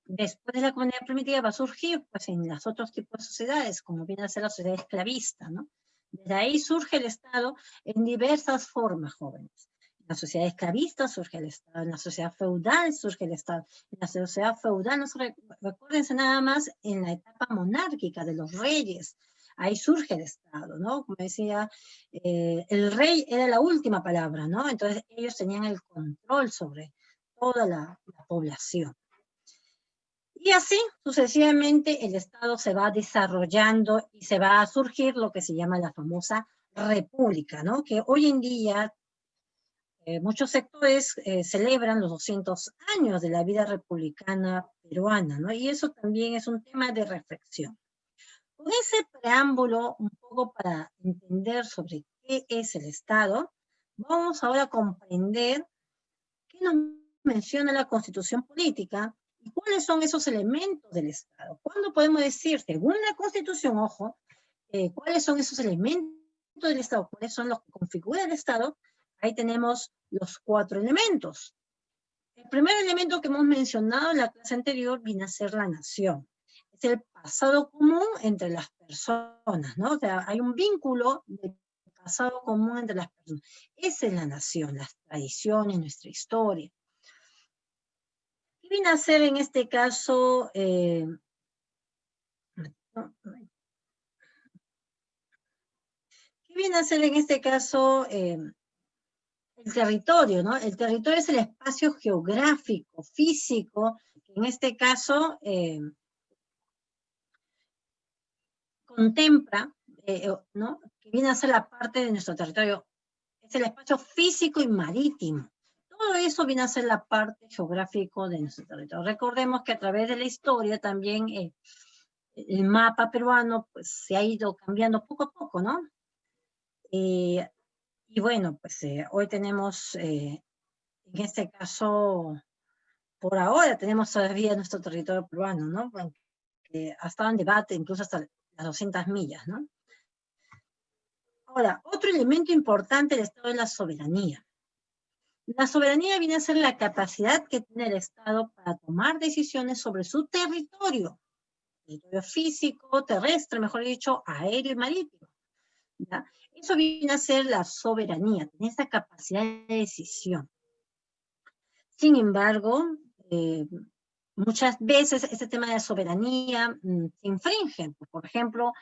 después de la comunidad primitiva va a surgir pues, en los otros tipos de sociedades, como viene a ser la sociedad esclavista, ¿no? Desde ahí surge el Estado en diversas formas, jóvenes. En la sociedad esclavista surge el Estado, en la sociedad feudal surge el Estado. En la sociedad feudal, no recuérdense nada más en la etapa monárquica de los reyes, ahí surge el Estado, ¿no? Como decía, el rey era la última palabra, ¿no? Entonces ellos tenían el control sobre toda la población. Y así, sucesivamente, el Estado se va desarrollando y se va a surgir lo que se llama la famosa república, ¿no? Que hoy en día muchos sectores celebran los 200 años de la vida republicana peruana, ¿no? Y eso también es un tema de reflexión. Con ese preámbulo, un poco para entender sobre qué es el Estado, vamos ahora a comprender qué nos menciona la Constitución política y cuáles son esos elementos del Estado. ¿Cuándo podemos decir, según la Constitución, ojo, cuáles son esos elementos del Estado, cuáles son los que configuran el Estado? Ahí tenemos los 4 elementos. El primer elemento que hemos mencionado en la clase anterior viene a ser la nación. Es el pasado común entre las personas, ¿no? O sea, hay un vínculo de pasado común entre las personas. Esa es la nación, las tradiciones, nuestra historia. ¿Qué viene a ser en este caso? ¿Qué viene a ser en este caso el territorio, ¿no? El territorio es el espacio geográfico, físico, que en este caso contempla, ¿no? Que viene a ser la parte de nuestro territorio. Es el espacio físico y marítimo. Todo eso viene a ser la parte geográfica de nuestro territorio. Recordemos que a través de la historia también el mapa peruano pues, se ha ido cambiando poco a poco, ¿no? Y bueno, pues hoy tenemos, en este caso, por ahora tenemos todavía nuestro territorio peruano, ¿no? Que ha estado en debate incluso hasta las 200 millas, ¿no? Ahora, otro elemento importante del Estado es la soberanía. La soberanía viene a ser la capacidad que tiene el Estado para tomar decisiones sobre su territorio físico, terrestre, mejor dicho, aéreo y marítimo. ¿Ya? Eso viene a ser la soberanía, tener esa capacidad de decisión. Sin embargo, muchas veces este tema de la soberanía se infringe. Por ejemplo,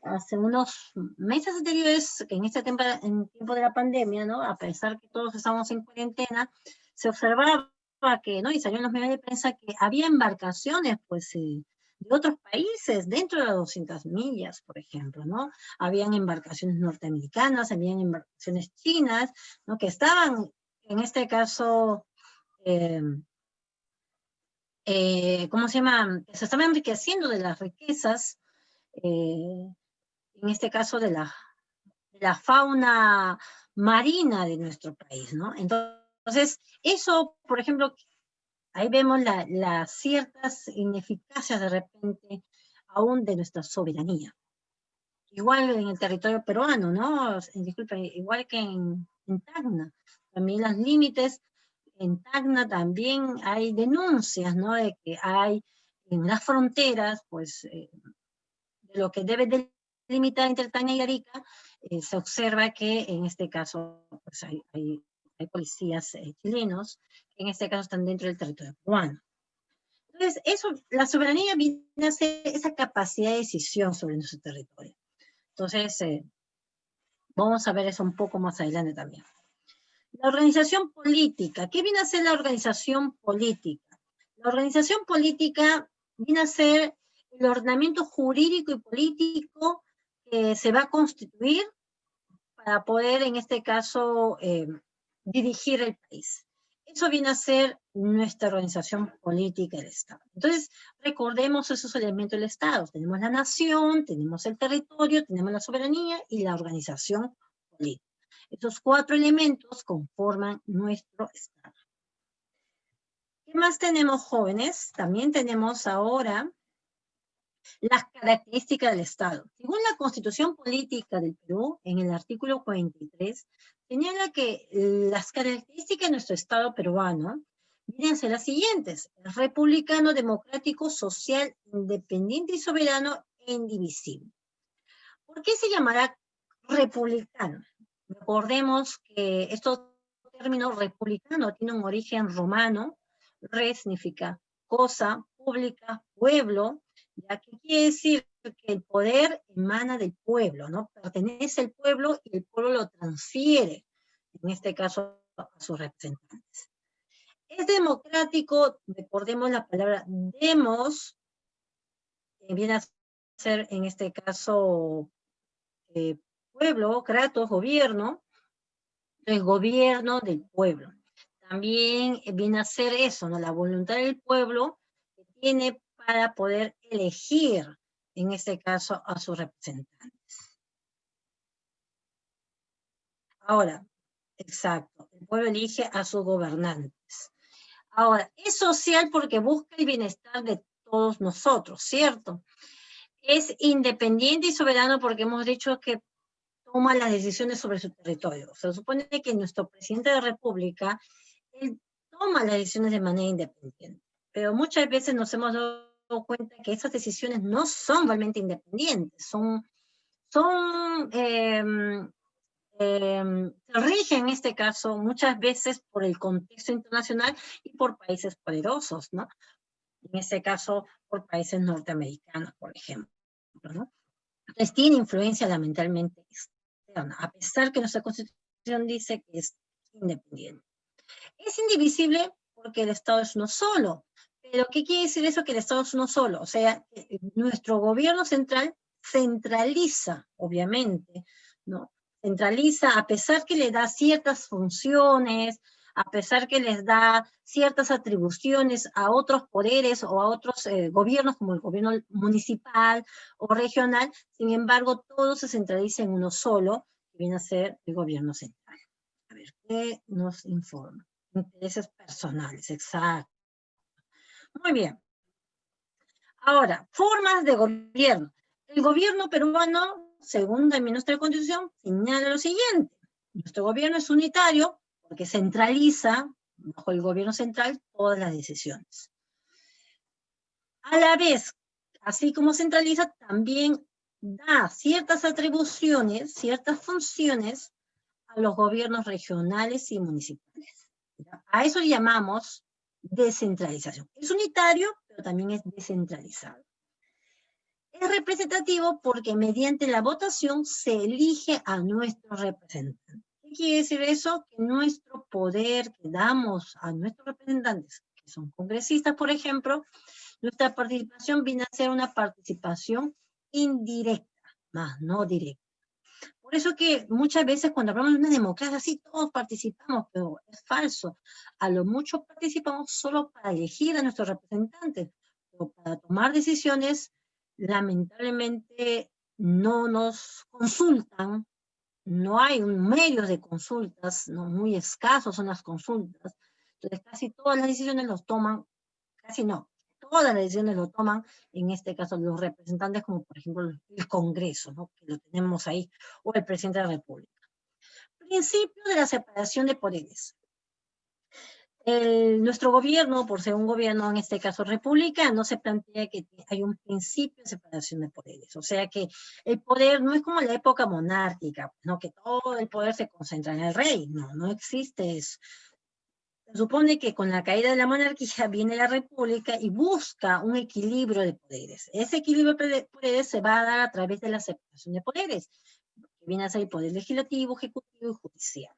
hace unos meses anteriores, en este tiempo de la pandemia, ¿no? A pesar que todos estábamos en cuarentena, se observaba que, ¿no? Y salió en los medios de prensa que había embarcaciones, pues, de otros países dentro de las 200 millas, por ejemplo, ¿no? Habían embarcaciones norteamericanas, habían embarcaciones chinas, ¿no? Que estaban, en este caso, ¿cómo se llama? Que se estaban enriqueciendo de las riquezas, en este caso de la fauna marina de nuestro país, ¿no? Entonces, eso, por ejemplo, ahí vemos las ciertas ineficacias de repente aún de nuestra soberanía. Igual en el territorio peruano, ¿no? Disculpe, igual que en Tacna. También los límites en Tacna también hay denuncias, ¿no? De que hay en las fronteras, pues, de lo que debe delimitar entre Tacna y Arica, se observa que en este caso pues hay policías chilenos que en este caso están dentro del territorio peruano. Entonces, eso, la soberanía viene a ser esa capacidad de decisión sobre nuestro territorio. Entonces, vamos a ver eso un poco más adelante también. La organización política. ¿Qué viene a ser la organización política? La organización política viene a ser el ordenamiento jurídico y político que se va a constituir para poder, en este caso, dirigir el país. Eso viene a ser nuestra organización política del Estado. Entonces, recordemos esos elementos del Estado. Tenemos la nación, tenemos el territorio, tenemos la soberanía y la organización política. Estos 4 elementos conforman nuestro Estado. ¿Qué más tenemos, jóvenes? También tenemos ahora las características del Estado. Según la Constitución Política del Perú, en el artículo 43, señala que las características de nuestro Estado peruano vienen a ser las siguientes: republicano, democrático, social, independiente y soberano e indivisible. ¿Por qué se llamará republicano? Recordemos que estos términos republicano tienen un origen romano. Re significa cosa, pública, pueblo, ya que quiere decir que el poder emana del pueblo, ¿no? Pertenece al pueblo y el pueblo lo transfiere, en este caso, a sus representantes. Es democrático, recordemos la palabra demos, que viene a ser en este caso pueblo, kratos, gobierno, el gobierno del pueblo. También viene a ser eso, ¿no? La voluntad del pueblo que tiene para poder elegir, en este caso, a sus representantes. Ahora, exacto, el pueblo elige a sus gobernantes. Ahora, es social porque busca el bienestar de todos nosotros, ¿cierto? Es independiente y soberano porque hemos dicho que toma las decisiones sobre su territorio. Se supone que nuestro presidente de la República, él toma las decisiones de manera independiente, pero muchas veces nos hemos dado cuenta que esas decisiones no son realmente independientes, se rigen en este caso muchas veces por el contexto internacional y por países poderosos, ¿no? En este caso, por países norteamericanos, por ejemplo, ¿no? Entonces tiene influencia lamentablemente externa, a pesar que nuestra Constitución dice que es independiente. Es indivisible porque el Estado es uno solo. Pero ¿qué quiere decir eso? Que el Estado es uno solo. O sea, nuestro gobierno central centraliza, obviamente, ¿no? Centraliza, a pesar que le da ciertas funciones, a pesar que les da ciertas atribuciones a otros poderes o a otros gobiernos, como el gobierno municipal o regional, sin embargo, todo se centraliza en uno solo, que viene a ser el gobierno central. A ver, ¿qué nos informa? Intereses personales, exacto. Muy bien. Ahora, formas de gobierno. El gobierno peruano, según también nuestra Constitución, señala lo siguiente. Nuestro gobierno es unitario porque centraliza, bajo el gobierno central, todas las decisiones. A la vez, así como centraliza, también da ciertas atribuciones, ciertas funciones a los gobiernos regionales y municipales. A eso llamamos descentralización. Es unitario, pero también es descentralizado. Es representativo porque mediante la votación se elige a nuestro representante. ¿Qué quiere decir eso? Que nuestro poder que damos a nuestros representantes, que son congresistas, por ejemplo, nuestra participación viene a ser una participación indirecta, más no directa. Por eso que muchas veces cuando hablamos de una democracia, sí, todos participamos, pero es falso. A lo mucho participamos solo para elegir a nuestros representantes, pero para tomar decisiones, lamentablemente no nos consultan, no hay medios de consultas, ¿no? Muy escasos son las consultas, entonces casi todas las decisiones los toman, casi no, todas las decisiones lo toman, en este caso, los representantes, como por ejemplo el Congreso, ¿no? Que lo tenemos ahí, o el presidente de la República. Principio de la separación de poderes. Nuestro gobierno, por ser un gobierno, en este caso republicano, se plantea que hay un principio de separación de poderes. O sea que el poder no es como la época monárquica, ¿no? Que todo el poder se concentra en el rey. No, no existe eso. Se supone que con la caída de la monarquía viene la república y busca un equilibrio de poderes. Ese equilibrio de poderes se va a dar a través de la separación de poderes, que viene a ser el poder legislativo, ejecutivo y judicial.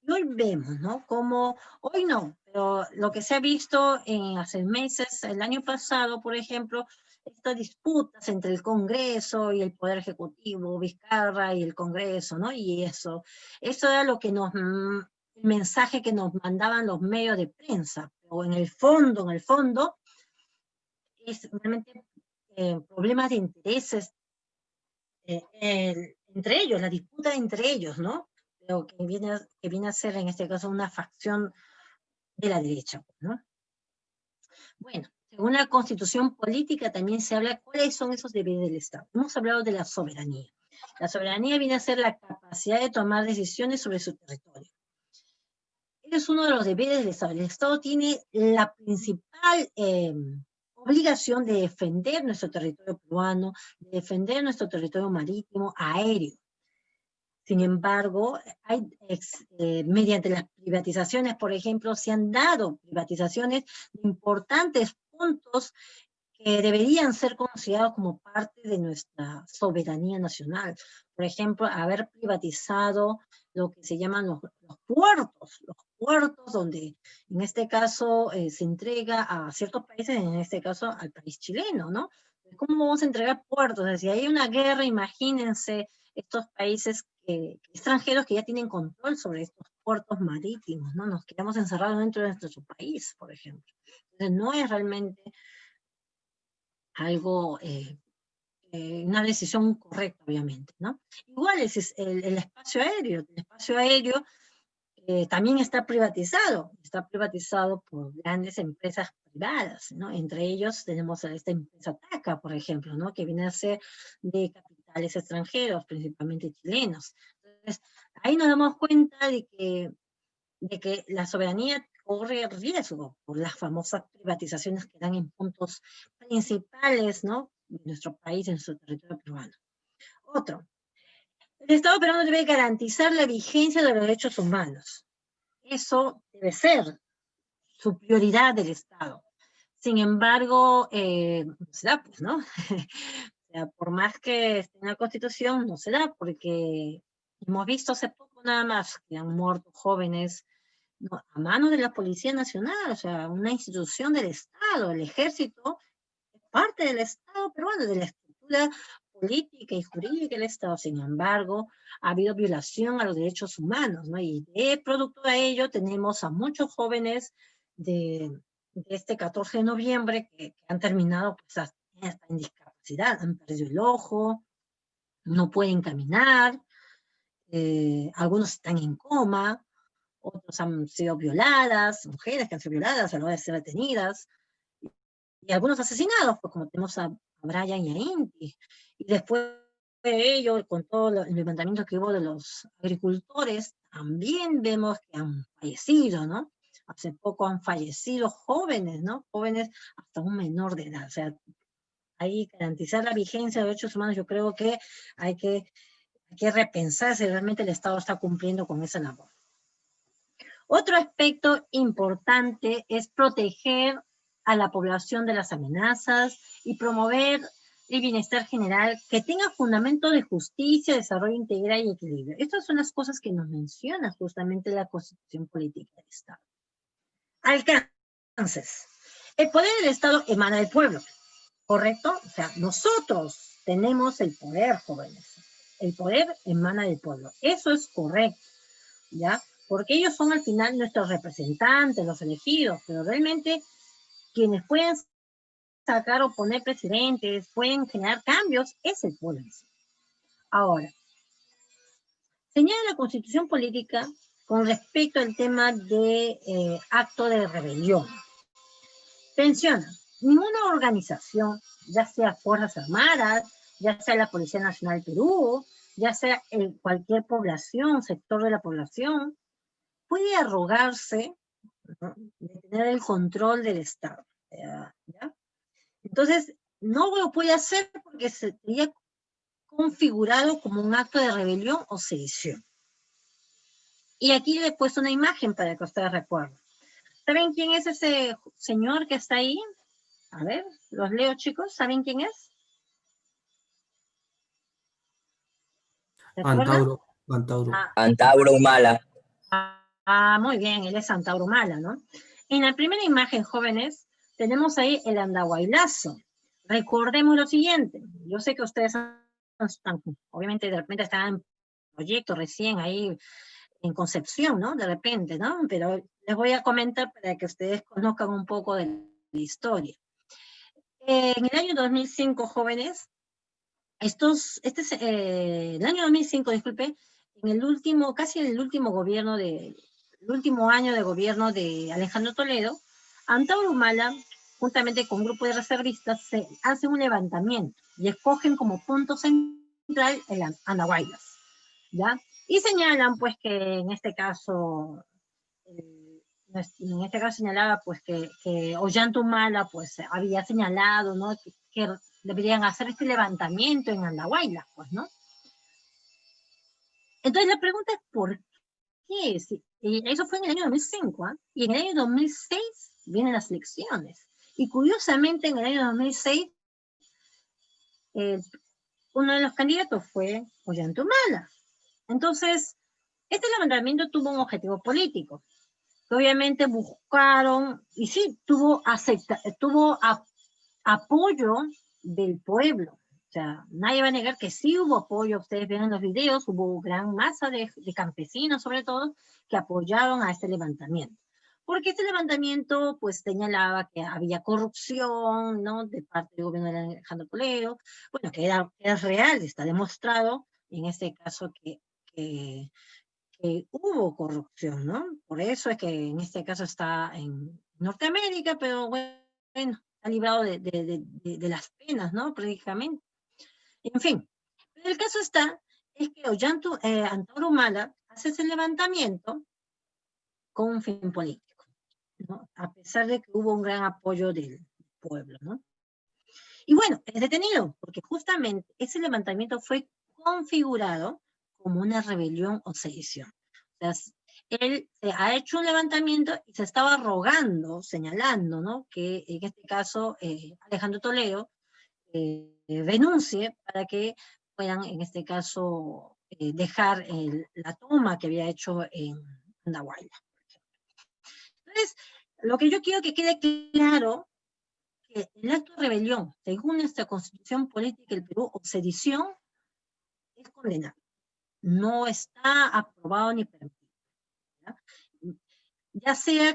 Y hoy vemos, ¿no? Como, hoy no, pero lo que se ha visto hace meses, el año pasado, por ejemplo, estas disputas entre el Congreso y el Poder Ejecutivo, Vizcarra y el Congreso, ¿no? Y eso era lo que el mensaje que nos mandaban los medios de prensa, o en el fondo, es realmente problemas de intereses entre ellos, la disputa entre ellos, ¿no? Pero que viene a ser en este caso una facción de la derecha, ¿no? Bueno, según la Constitución política también se habla cuáles son esos deberes del Estado. Hemos hablado de la soberanía. La soberanía viene a ser la capacidad de tomar decisiones sobre su territorio. es uno de los deberes del Estado. El Estado tiene la principal obligación de defender nuestro territorio peruano, de defender nuestro territorio marítimo, aéreo. Sin embargo, mediante las privatizaciones, por ejemplo, se han dado privatizaciones de importantes puntos que deberían ser considerados como parte de nuestra soberanía nacional. Por ejemplo, haber privatizado lo que se llaman los puertos donde en este caso se entrega a ciertos países, en este caso al país chileno, ¿no? ¿Cómo vamos a entregar puertos? Si hay una guerra, imagínense estos países extranjeros que ya tienen control sobre estos puertos marítimos, ¿no? Nos quedamos encerrados dentro de nuestro país, por ejemplo. Entonces, no es realmente algo, una decisión correcta, obviamente, ¿no? Igual es el espacio aéreo. El espacio aéreo también está privatizado por grandes empresas privadas, ¿no? Entre ellos tenemos a esta empresa TACA, por ejemplo, ¿no? Que viene a ser de capitales extranjeros, principalmente chilenos. Entonces, ahí nos damos cuenta de que la soberanía corre riesgo por las famosas privatizaciones que dan en puntos principales, ¿no? De nuestro país, en su territorio peruano. Otro, el Estado peruano debe garantizar la vigencia de los derechos humanos. Eso debe ser su prioridad del Estado. Sin embargo, no se da, pues, ¿no? O sea, por más que esté en la Constitución, no se da, porque hemos visto hace poco nada más que han muerto jóvenes, ¿no?, a manos de la Policía Nacional, o sea, una institución del Estado. El Ejército es parte del Estado peruano, de la estructura política y jurídica del Estado. Sin embargo, ha habido violación a los derechos humanos, ¿no? Y de producto de ello tenemos a muchos jóvenes de este 14 de noviembre que han terminado pues hasta en discapacidad, han perdido el ojo, no pueden caminar, algunos están en coma, otros han sido violadas, mujeres que han sido violadas a la hora de ser detenidas, y algunos asesinados, pues como tenemos a Brian y a Inti. Y después de ello, con todo el levantamiento que hubo de los agricultores, también vemos que han fallecido, ¿no? Hace poco han fallecido jóvenes, ¿no? Jóvenes hasta un menor de edad. O sea, ahí garantizar la vigencia de derechos humanos, yo creo que hay que repensar si realmente el Estado está cumpliendo con esa labor. Otro aspecto importante es proteger a la población de las amenazas y promover el bienestar general que tenga fundamento de justicia, desarrollo integral y equilibrio. Estas son las cosas que nos menciona justamente la Constitución Política del Estado. Alcances. El poder del Estado emana del pueblo, ¿correcto? O sea, nosotros tenemos el poder, jóvenes. El poder emana del pueblo. Eso es correcto, ¿ya? Porque ellos son al final nuestros representantes, los elegidos, pero realmente quienes pueden sacar o poner presidentes, pueden generar cambios, es el pueblo. Ahora, señala la Constitución Política con respecto al tema de acto de rebelión. Menciona, ninguna organización, ya sea Fuerzas Armadas, ya sea la Policía Nacional del Perú, ya sea cualquier población, sector de la población, puede arrogarse, ¿no?, de tener el control del Estado. ¿Ya? Entonces, no lo puede hacer porque sería configurado como un acto de rebelión o sedición. Y aquí le he puesto una imagen para que ustedes recuerden. ¿Saben quién es ese señor que está ahí? A ver, los leo, chicos. ¿Saben quién es? ¿Recuerdan? Antauro. Antauro Humala. Muy bien, él es Antauro Humala, ¿no? En la primera imagen, jóvenes, tenemos ahí el Andahuaylazo. Recordemos lo siguiente. Yo sé que ustedes están, obviamente, de repente están en proyecto recién ahí en concepción, ¿no? De repente, ¿no? Pero les voy a comentar para que ustedes conozcan un poco de la historia. En el año 2005, jóvenes, el año 2005, disculpe, en el último, casi en el último gobierno el último año de gobierno de Alejandro Toledo, Antauro Humala, juntamente con un grupo de reservistas, se hace un levantamiento y escogen como punto central el Andahuaylas, ¿ya? Y señalan, pues, que en este caso en este caso señalaba pues que Ollantumala pues había señalado, ¿no? Que deberían hacer este levantamiento en Andahuaylas, pues, ¿no? Entonces la pregunta es ¿por qué? Eso fue en el año 2005, ¿eh? Y en el año 2006 vienen las elecciones. Y curiosamente en el año 2006 uno de los candidatos fue Ollantumala. Entonces, este levantamiento tuvo un objetivo político, que obviamente buscaron, y sí, tuvo apoyo del pueblo. O sea, nadie va a negar que sí hubo apoyo. Ustedes ven en los videos, hubo gran masa de campesinos, sobre todo, que apoyaron a este levantamiento. Porque este levantamiento, pues, señalaba que había corrupción, ¿no?, de parte del gobierno de Alejandro Toledo. Bueno, que era real, está demostrado, en este caso, que hubo corrupción, ¿no? Por eso es que en este caso está en Norteamérica, pero bueno, está librado de las penas, ¿no? Prácticamente. En fin, pero el caso es que Antauro Humala hace ese levantamiento con un fin político, ¿no? A pesar de que hubo un gran apoyo del pueblo, ¿no? Y bueno, es detenido, porque justamente ese levantamiento fue configurado como una rebelión o sedición. O sea, él ha hecho un levantamiento y se estaba rogando, señalando, ¿no?, que en este caso Alejandro Toledo denuncie para que puedan, en este caso, dejar la toma que había hecho en Andahuayla. Entonces, lo que yo quiero que quede claro, que el acto de rebelión, según nuestra Constitución Política del Perú, o sedición, es condenado. No está aprobado ni permitido, ¿ya? Ya sea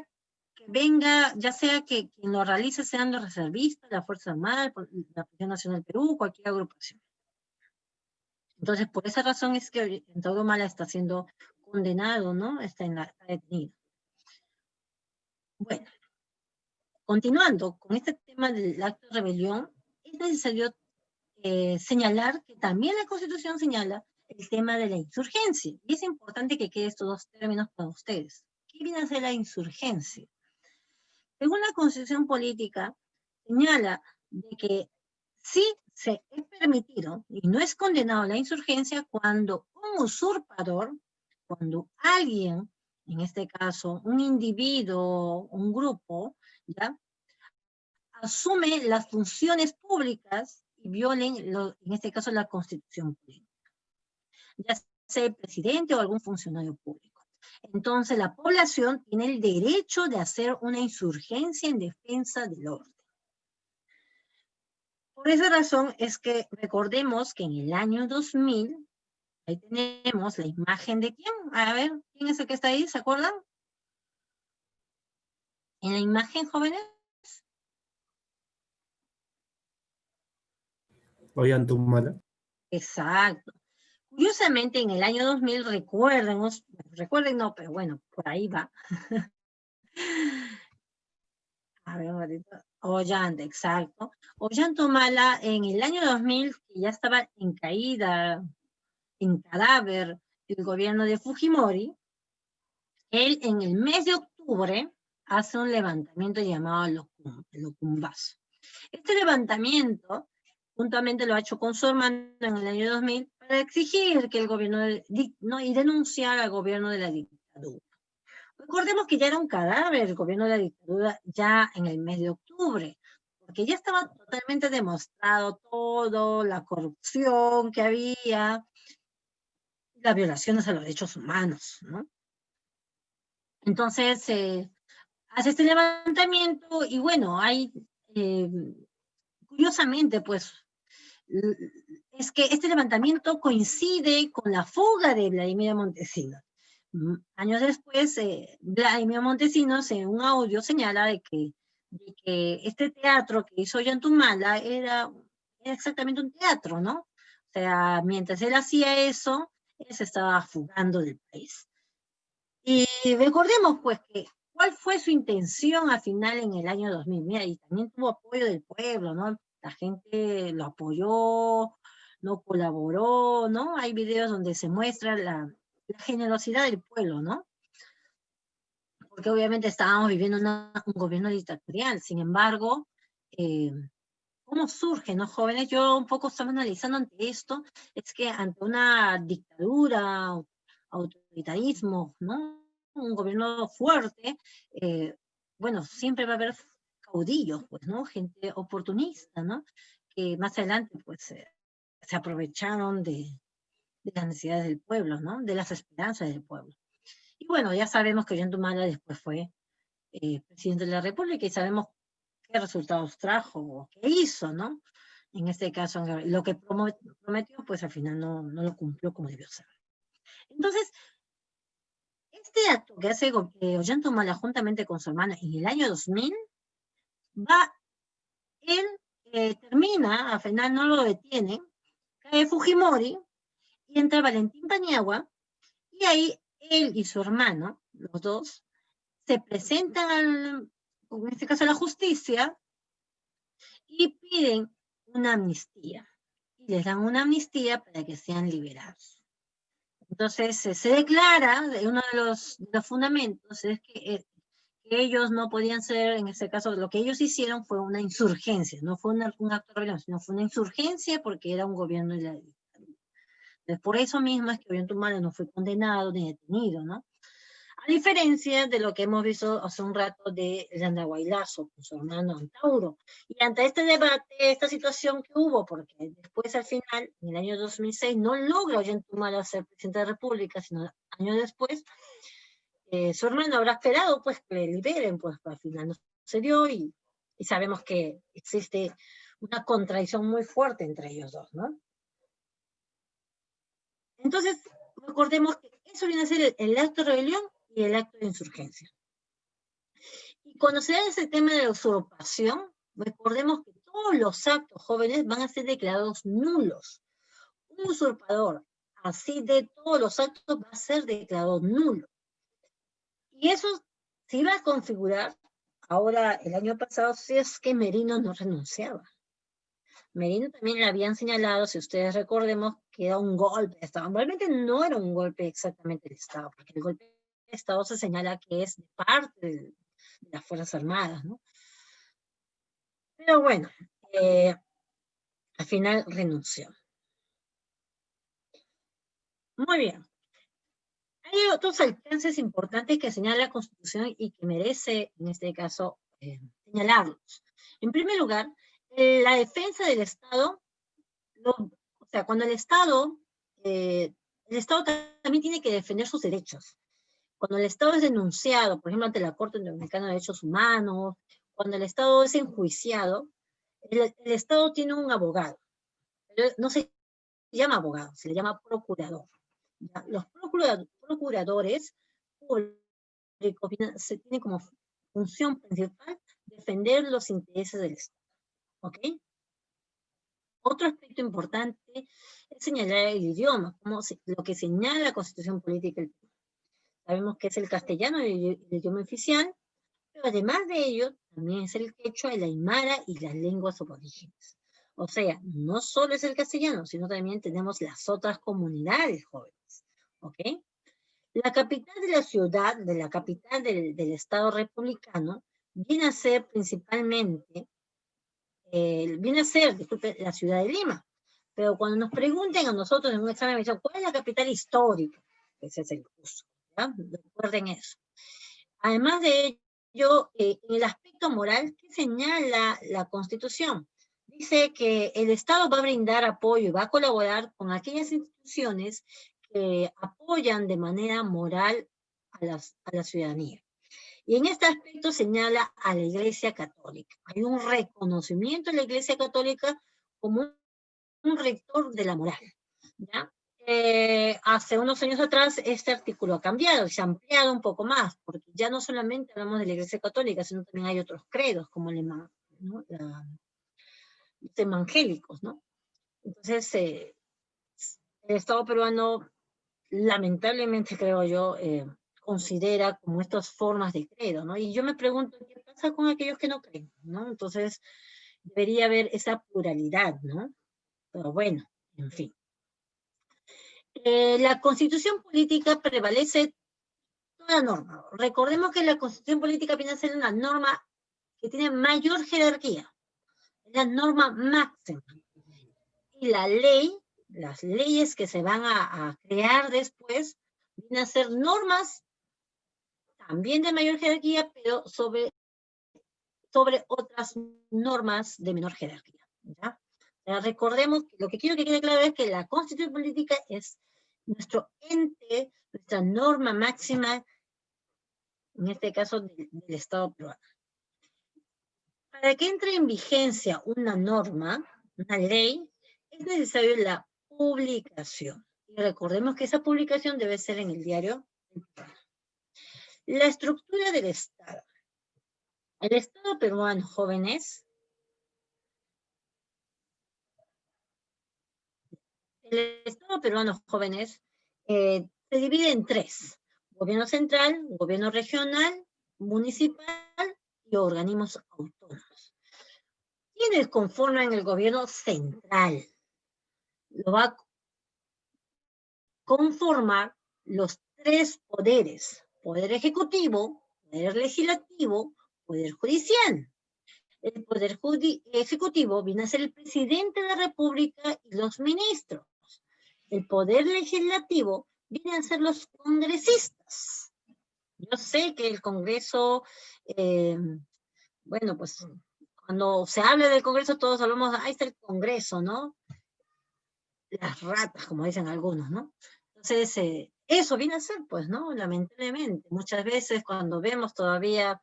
que venga, ya sea que quien lo realice sean los reservistas, la Fuerza Armada, la Policía Nacional del Perú, cualquier agrupación. Entonces, por esa razón es que Antauro Humala está siendo condenado, ¿no? Está detenido. Bueno, continuando con este tema del acto de rebelión, es necesario señalar que también la Constitución señala el tema de la insurgencia. Y es importante que queden estos dos términos para ustedes. ¿Qué viene a ser la insurgencia? Según la Constitución Política, señala de que sí se es permitido y no es condenado la insurgencia cuando un usurpador, cuando alguien, en este caso un individuo, un grupo, ¿ya?, asume las funciones públicas y violen, en este caso, la Constitución política, ya sea el presidente o algún funcionario público. Entonces, la población tiene el derecho de hacer una insurgencia en defensa del orden. Por esa razón es que recordemos que en el año 2000, ahí tenemos la imagen de quién. A ver, ¿quién es el que está ahí? ¿Se acuerdan? En la imagen, jóvenes. Ollantumala. Exacto. Curiosamente, en el año 2000, recuerden no, pero bueno, por ahí va. A ver, un ratito. Ollanta, exacto. Ollantumala en el año 2000, que ya estaba en caída, en cadáver, el gobierno de Fujimori, él en el mes de octubre hace un levantamiento llamado el Locumbazo. Este levantamiento, juntamente lo ha hecho con su hermano en el año 2000, para exigir que el gobierno, y denunciar al gobierno de la dictadura. Recordemos que ya era un cadáver el gobierno de la dictadura ya en el mes de octubre, porque ya estaba totalmente demostrado todo, la corrupción que había, las violaciones a los derechos humanos, ¿no? Entonces, hace este levantamiento y bueno, hay, curiosamente, pues, es que este levantamiento coincide con la fuga de Vladimiro Montesinos. Años después, Vladimiro Montesinos en un audio señala de que este teatro que hizo Ollantumala era exactamente un teatro, ¿no? O sea, mientras él hacía eso, él se estaba fugando del país. Y recordemos, pues, que cuál fue su intención al final en el año 2000. Mira, y también tuvo apoyo del pueblo, ¿no? La gente lo apoyó, no colaboró, ¿no? Hay videos donde se muestra la generosidad del pueblo, ¿no? porque obviamente estábamos viviendo un gobierno dictatorial. Sin embargo, ¿cómo surge, no, jóvenes? Yo un poco estaba analizando ante esto, es que ante una dictadura, autoritarismo, ¿no? Un gobierno fuerte, bueno, siempre va a haber caudillos, pues, ¿no? Gente oportunista, ¿no? Que más adelante, pues, se aprovecharon de las necesidades del pueblo, ¿no? De las esperanzas del pueblo. Y bueno, ya sabemos que Ollanta después fue presidente de la República y sabemos qué resultados trajo o qué hizo, ¿no? En este caso, lo que prometió, pues al final no lo cumplió como debió ser. Entonces, este acto que hace Ollanta Humala juntamente con su hermana en el año 2000, él termina, al final no lo detiene, cae Fujimori y entra Valentín Paniagua, y ahí él y su hermano, los dos, se presentan, en este caso a la justicia, y piden una amnistía. Y les dan una amnistía para que sean liberados. Entonces se declara, uno de los fundamentos es que ellos no podían ser, en este caso, lo que ellos hicieron fue una insurgencia, no fue un acto de rebelión, sino fue una insurgencia porque era un gobierno de la dictadura. Entonces, por eso mismo es que Ollanta Humala no fue condenado ni detenido, ¿no? A diferencia de lo que hemos visto hace un rato de Yandahuaylazo con su hermano Antauro. Y ante este debate, esta situación que hubo, porque después al final, en el año 2006, no logra Ollanta Humala ser presidente de la República, sino años después, su hermano habrá esperado pues que le liberen, pues al final no se dio y sabemos que existe una contradicción muy fuerte entre ellos dos, ¿no? Entonces, recordemos que eso viene a ser el acto de rebelión y el acto de insurgencia. Y cuando se da ese tema de la usurpación, recordemos que todos los actos jóvenes van a ser declarados nulos. Un usurpador, así de todos los actos, va a ser declarado nulo. Y eso se iba a configurar ahora el año pasado si es que Merino no renunciaba. Merino también le habían señalado, si ustedes recordemos, que era un golpe de Estado. Realmente no era un golpe exactamente de Estado, porque el golpe de Estado se señala que es parte de las Fuerzas Armadas, ¿no? Pero bueno, al final renunció. Muy bien. Hay otros alcances importantes que señala la Constitución y que merece, en este caso, señalarlos. En primer lugar, la defensa del Estado, o sea, cuando el Estado también tiene que defender sus derechos. Cuando el Estado es denunciado, por ejemplo, ante la Corte Interamericana de Derechos Humanos, cuando el Estado es enjuiciado, el Estado tiene un abogado. Pero no se llama abogado, se le llama procurador. ¿Ya? Los procuradores públicos tienen como función principal defender los intereses del Estado. ¿Ok? Otro aspecto importante es señalar el idioma, como lo que señala la Constitución Política del Perú. Sabemos que es el castellano el idioma oficial, pero además de ello, también es el quechua, el aymara y las lenguas aborígenes. O sea, no solo es el castellano, sino también tenemos las otras comunidades jóvenes. ¿Ok? La capital de la ciudad, de la capital del Estado republicano, viene a ser principalmente, disculpe, la ciudad de Lima. Pero cuando nos pregunten a nosotros en un examen de admisión, ¿cuál es la capital histórica? Ese es el Cusco, ¿ya? Recuerden eso. Además de ello, en el aspecto moral, ¿qué señala la Constitución? Dice que el Estado va a brindar apoyo y va a colaborar con aquellas instituciones que apoyan de manera moral a la ciudadanía. Y en este aspecto señala a la Iglesia Católica. Hay un reconocimiento de la Iglesia Católica como un rector de la moral, ¿ya? Hace unos años atrás este artículo ha cambiado, se ha ampliado un poco más, porque ya no solamente hablamos de la Iglesia Católica, sino también hay otros credos, como ¿no? Los evangélicos, ¿no? Entonces, el Estado peruano, lamentablemente, creo yo, considera como estas formas de credo, ¿no? Y yo me pregunto, ¿qué pasa con aquellos que no creen, ¿no? Entonces, debería haber esa pluralidad, ¿no? Pero bueno, en fin. La Constitución política prevalece una norma. Recordemos que la Constitución Política viene a ser una norma que tiene mayor jerarquía, es la norma máxima. Y la ley, las leyes que se van a crear después, vienen a ser normas también de mayor jerarquía, pero sobre otras normas de menor jerarquía. ¿Ya? Recordemos, lo que quiero que quede claro es que la Constitución Política es nuestro ente, nuestra norma máxima, en este caso del Estado peruano. Para que entre en vigencia una norma, una ley, es necesario la publicación. Y recordemos que esa publicación debe ser en el diario. La estructura del Estado. El Estado peruano, jóvenes, el Estado peruano, jóvenes, se divide en tres: gobierno central, gobierno regional, municipal y organismos autónomos. ¿Quiénes conforman el gobierno central? Lo va a conformar los tres poderes: poder ejecutivo, poder legislativo, poder judicial. El poder ejecutivo viene a ser el presidente de la República y los ministros. El poder legislativo viene a ser los congresistas. Yo sé que el Congreso, bueno, pues cuando se habla del Congreso todos hablamos, ahí está el Congreso, ¿no? Las ratas, como dicen algunos, ¿no? Entonces, eso viene a ser, pues, ¿no? Lamentablemente, muchas veces cuando vemos todavía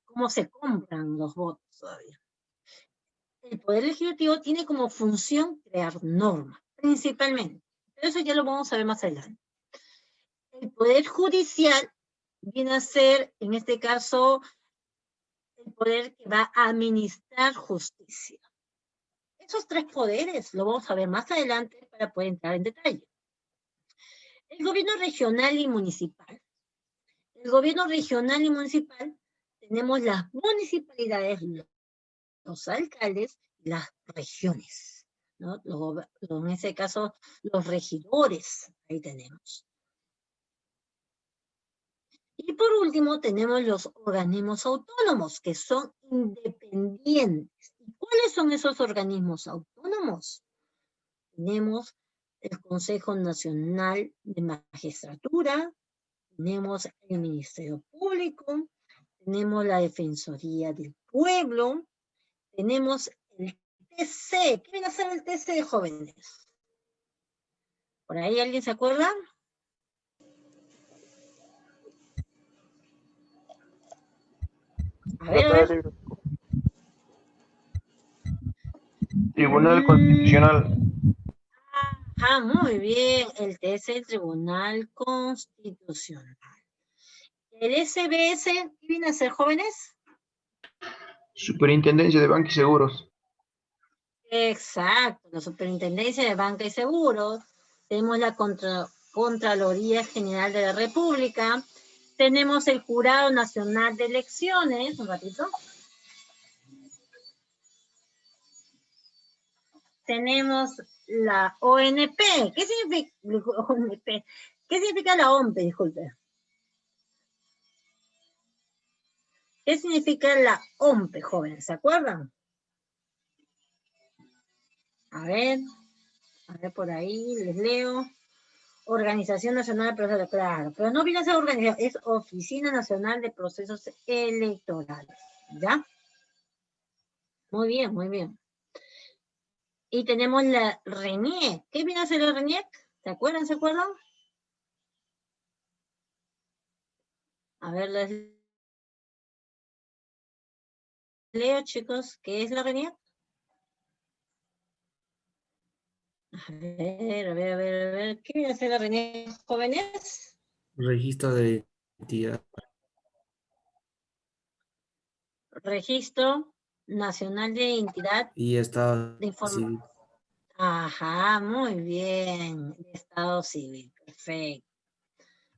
cómo se compran los votos todavía. El Poder Legislativo tiene como función crear normas, principalmente. Pero eso ya lo vamos a ver más adelante. El Poder Judicial viene a ser, en este caso, el poder que va a administrar justicia. Esos tres poderes lo vamos a ver más adelante para poder entrar en detalle. El gobierno regional y municipal. El gobierno regional y municipal, tenemos las municipalidades, los alcaldes y las regiones, ¿no? En ese caso, los regidores, ahí tenemos. Y por último, tenemos los organismos autónomos, que son independientes. ¿Y cuáles son esos organismos autónomos? Tenemos el Consejo Nacional de Magistratura, tenemos el Ministerio Público, tenemos la Defensoría del Pueblo, tenemos el TC. ¿Qué viene a ser el TC, jóvenes? ¿Por ahí alguien se acuerda? A ver. Tribunal Constitucional. Ah, muy bien. El TC, el Tribunal Constitucional. El SBS, ¿qué viene a ser, jóvenes? Superintendencia de Banca y Seguros. Exacto, la Superintendencia de Banca y Seguros. Tenemos la Contraloría General de la República. Tenemos el Jurado Nacional de Elecciones. Un ratito. Tenemos la ONP. ¿Qué significa ONP? ¿Qué significa la OMP? Disculpe. ¿Qué significa la OMP, jóvenes? ¿Se acuerdan? A ver por ahí, les leo. Organización Nacional de Procesos, claro, pero no viene a ser organización, es Oficina Nacional de Procesos Electorales, ¿ya? Muy bien, muy bien. Y tenemos la RENIEC. ¿Qué viene a ser la RENIEC? ¿Se acuerdan? ¿Se acuerdan? A ver, les leo, chicos, ¿qué es la RENIEC? A ver, ¿qué viene a ser la RENIEC, jóvenes? Registro de identidad. Registro Nacional de Identidad Y estado de Información. civil. Ajá, muy bien. De Estado Civil, perfecto.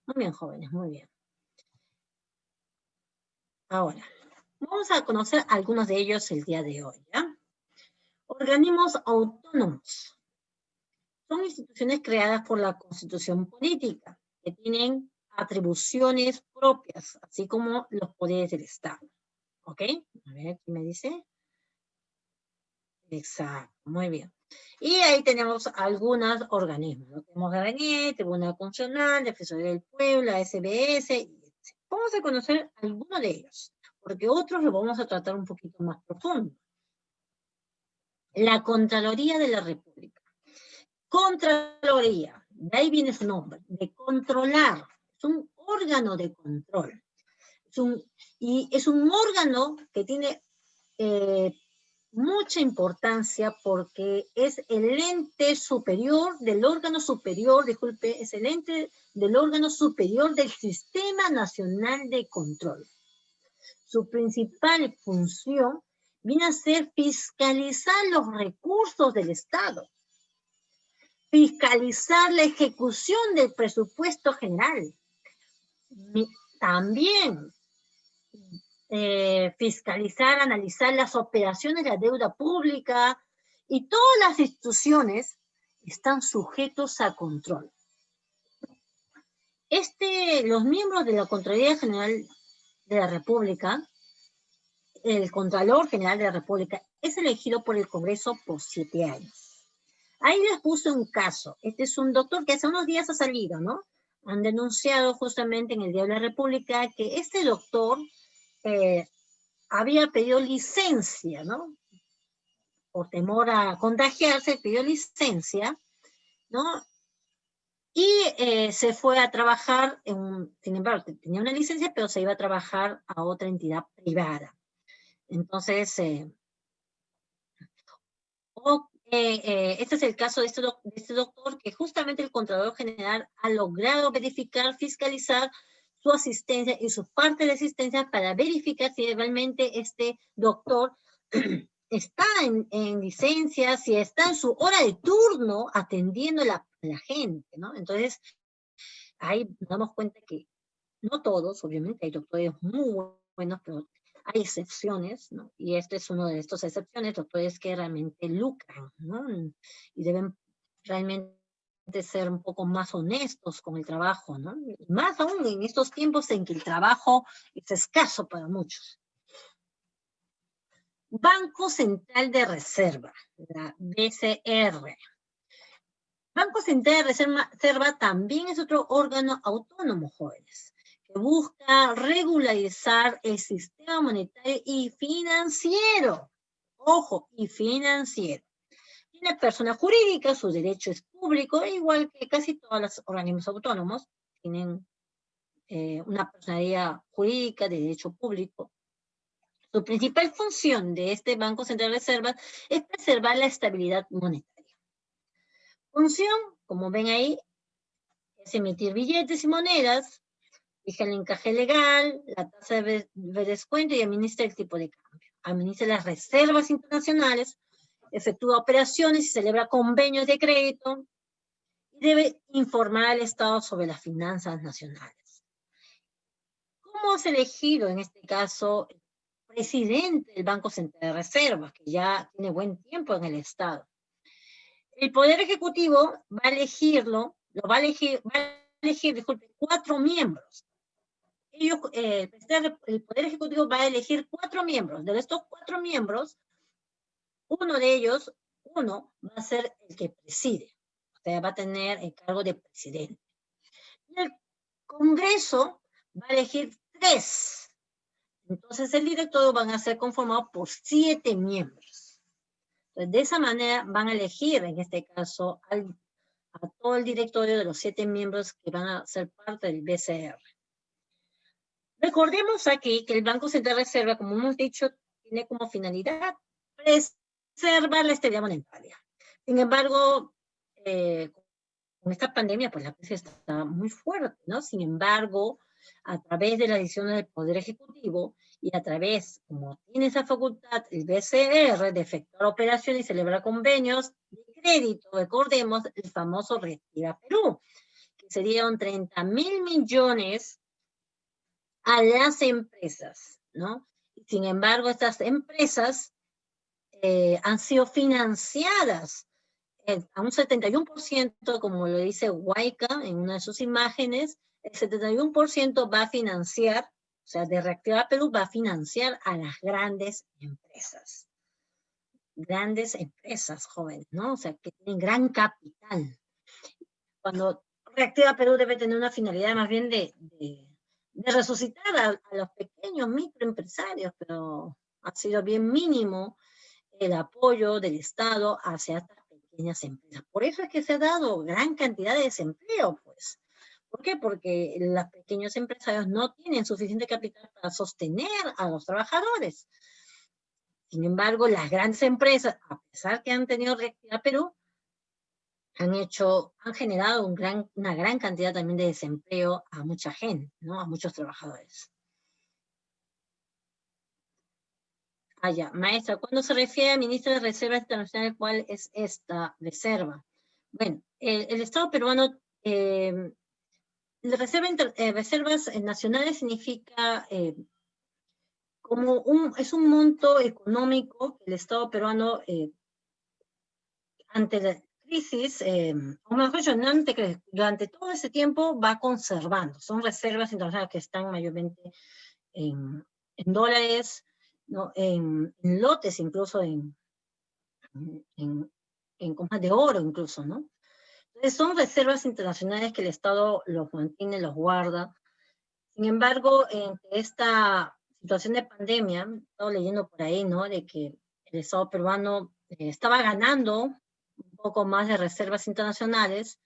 Muy bien, jóvenes, muy bien. Ahora, vamos a conocer algunos de ellos el día de hoy, ¿ya? Organismos autónomos. Son instituciones creadas por la Constitución Política, que tienen atribuciones propias, así como los poderes del Estado. ¿Ok? A ver, ¿qué me dice? Exacto, muy bien. Y ahí tenemos algunos organismos, ¿no? Tenemos Gabinete, Tribunal Constitucional, Defensoría del Pueblo, la SBS. Vamos a conocer algunos de ellos, porque otros los vamos a tratar un poquito más profundo. La Contraloría de la República. Contraloría, de ahí viene su nombre, de controlar. Es un órgano de control. Es un órgano que tiene mucha importancia porque es el ente superior del órgano superior, disculpe, es el ente del órgano superior del Sistema Nacional de Control. Su principal función viene a ser fiscalizar los recursos del Estado, fiscalizar la ejecución del presupuesto general, también fiscalizar, analizar las operaciones de la deuda pública, y todas las instituciones están sujetos a control. Los miembros de la Contraloría General de la República, el Contralor General de la República, es elegido por el Congreso por 7 años. Ahí les puse un caso. Este es un doctor que hace unos días ha salido, ¿no? Han denunciado justamente en el Diario de la República que este doctor había pedido licencia, ¿no? Por temor a contagiarse, pidió licencia, ¿no? Y se fue a trabajar, sin embargo, tenía una licencia, pero se iba a trabajar a otra entidad privada. Entonces, este es el caso de este doctor, que justamente el Contralor General ha logrado verificar, fiscalizar su asistencia y su parte de asistencia para verificar si realmente este doctor está en licencia, si está en su hora de turno atendiendo a la gente, ¿no? Entonces, ahí nos damos cuenta que no todos, obviamente, hay doctores muy buenos, pero hay excepciones, ¿no? Y este es uno de estas excepciones, doctores que realmente lucran, ¿no? Y deben realmente ser un poco más honestos con el trabajo, ¿no? Y más aún en estos tiempos en que el trabajo es escaso para muchos. Banco Central de Reserva, la BCR. Banco Central de Reserva también es otro órgano autónomo, jóvenes, que busca regularizar el sistema monetario y financiero. Ojo, y financiero. Tiene persona jurídica, su derecho es público, igual que casi todos los organismos autónomos, tienen una personalidad jurídica de derecho público. Su principal función de este Banco Central de Reserva es preservar la estabilidad monetaria. Función, como ven ahí, es emitir billetes y monedas, fija el encaje legal, la tasa de descuento y administra el tipo de cambio. Administra las reservas internacionales, efectúa operaciones y celebra convenios de crédito, y debe informar al Estado sobre las finanzas nacionales. ¿Cómo es elegido en este caso el presidente del Banco Central de Reserva, que ya tiene buen tiempo en el Estado? El Poder Ejecutivo va a elegir, disculpe, 4 miembros. El Poder Ejecutivo va a elegir 4 miembros. De estos 4 miembros, uno va a ser el que preside. O sea, va a tener el cargo de presidente. Y el Congreso va a elegir 3. Entonces, el directorio van a ser conformado por 7 miembros. Entonces, de esa manera van a elegir, en este caso, a todo el directorio de los 7 miembros que van a ser parte del BCR. Recordemos aquí que el Banco Central de Reserva, como hemos dicho, tiene como finalidad preservar la estabilidad monetaria. Sin embargo, con esta pandemia, pues la crisis está muy fuerte, ¿no? Sin embargo, a través de las decisiones del Poder Ejecutivo y a través, como tiene esa facultad, el BCR, de efectuar operaciones y celebrar convenios de crédito, recordemos el famoso Reactiva Perú, que serían 30.000 millones a las empresas, ¿no? Sin embargo, estas empresas han sido financiadas a un 71%, como lo dice Huayca en una de sus imágenes, el 71% va a financiar, o sea, de Reactiva Perú va a financiar a las grandes empresas. Grandes empresas jóvenes, ¿no? O sea, que tienen gran capital. Cuando Reactiva Perú debe tener una finalidad más bien de resucitar a los pequeños microempresarios, pero ha sido bien mínimo el apoyo del Estado hacia estas pequeñas empresas. Por eso es que se ha dado gran cantidad de desempleo, pues. ¿Por qué? Porque los pequeños empresarios no tienen suficiente capital para sostener a los trabajadores. Sin embargo, las grandes empresas, a pesar que han tenido Reactiva Perú, han generado una gran cantidad también de desempleo a mucha gente, ¿no? A muchos trabajadores. Ya, maestra, cuando se refiere a ministro de Reservas Internacionales, ¿cuál es esta reserva? Bueno, el Estado peruano, reservas nacionales significa es un monto económico que el Estado peruano, ante la crisis, o mejor dicho, durante todo ese tiempo va conservando. Son reservas internacionales que están mayormente en dólares, ¿no? En lotes, incluso en compras de oro, incluso, ¿no? Entonces son reservas internacionales que el Estado los mantiene, los guarda. Sin embargo, en esta situación de pandemia, he estado leyendo por ahí, ¿no? De que el Estado peruano estaba ganando un poco más de reservas internacionales,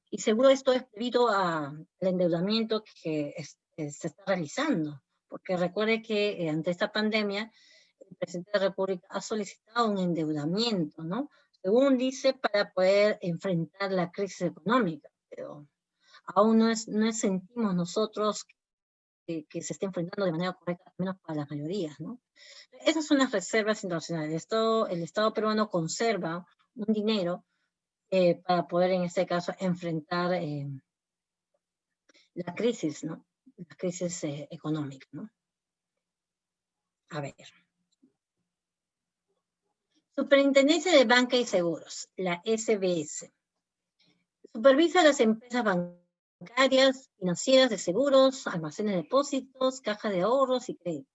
y seguro esto es debido al endeudamiento que se está realizando, porque recuerde que ante esta pandemia, el presidente de la República ha solicitado un endeudamiento, ¿no? Según dice, para poder enfrentar la crisis económica, pero aún no sentimos nosotros que se esté enfrentando de manera correcta, al menos para las mayorías, ¿no? Esas son las reservas internacionales. El Estado peruano conserva un dinero para poder, en este caso, enfrentar la crisis, ¿no? La crisis económica, ¿no? A ver. Superintendencia de Banca y Seguros, la SBS. Supervisa las empresas bancarias, financieras, de seguros, almacenes de depósitos, cajas de ahorros y créditos.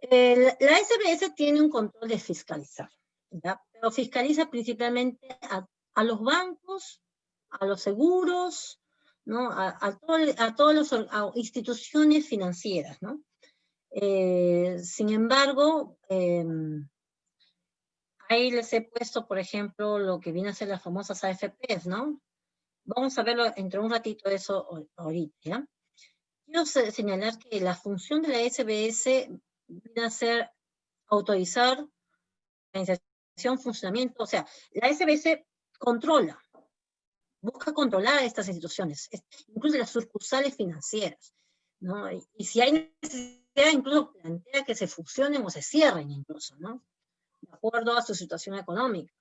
La SBS tiene un control de fiscalizar, ¿ya? Pero fiscaliza principalmente a los bancos, a los seguros, ¿no? A todas las instituciones financieras, ¿no? Sin embargo, ahí les he puesto, por ejemplo, lo que viene a ser las famosas AFPs, ¿no? Vamos a verlo entre un ratito eso ahorita, ¿ya? Quiero señalar que la función de la SBS viene a ser autorizar organización, funcionamiento, o sea, la SBS controla, busca controlar a estas instituciones, incluso las sucursales financieras, ¿no? Y si hay necesidad, incluso plantea que se fusionen o se cierren incluso, ¿no? De acuerdo a su situación económica.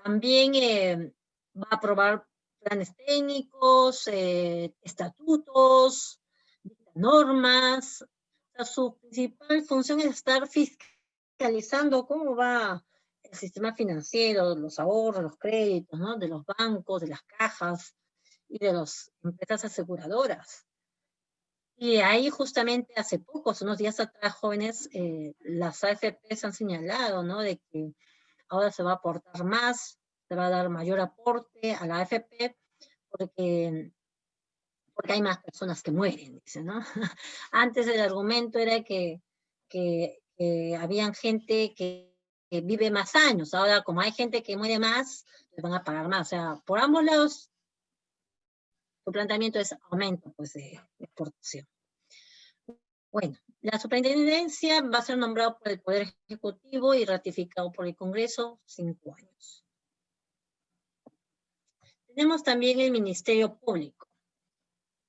También va a aprobar planes técnicos, estatutos, normas. O sea, su principal función es estar fiscalizando cómo va el sistema financiero, los ahorros, los créditos, ¿no? De los bancos, de las cajas y de las empresas aseguradoras. Y ahí justamente hace pocos, unos días atrás, jóvenes, las AFPs han señalado, ¿no? De que ahora se va a aportar más, se va a dar mayor aporte a la AFP, porque hay más personas que mueren, dice, ¿no? Antes el argumento era que había gente que vive más años, ahora como hay gente que muere más, les van a pagar más. O sea, por ambos lados, su planteamiento es aumento, pues, de exportación. Bueno, la superintendencia va a ser nombrado por el Poder Ejecutivo y ratificado por el Congreso 5 años. Tenemos también el Ministerio Público.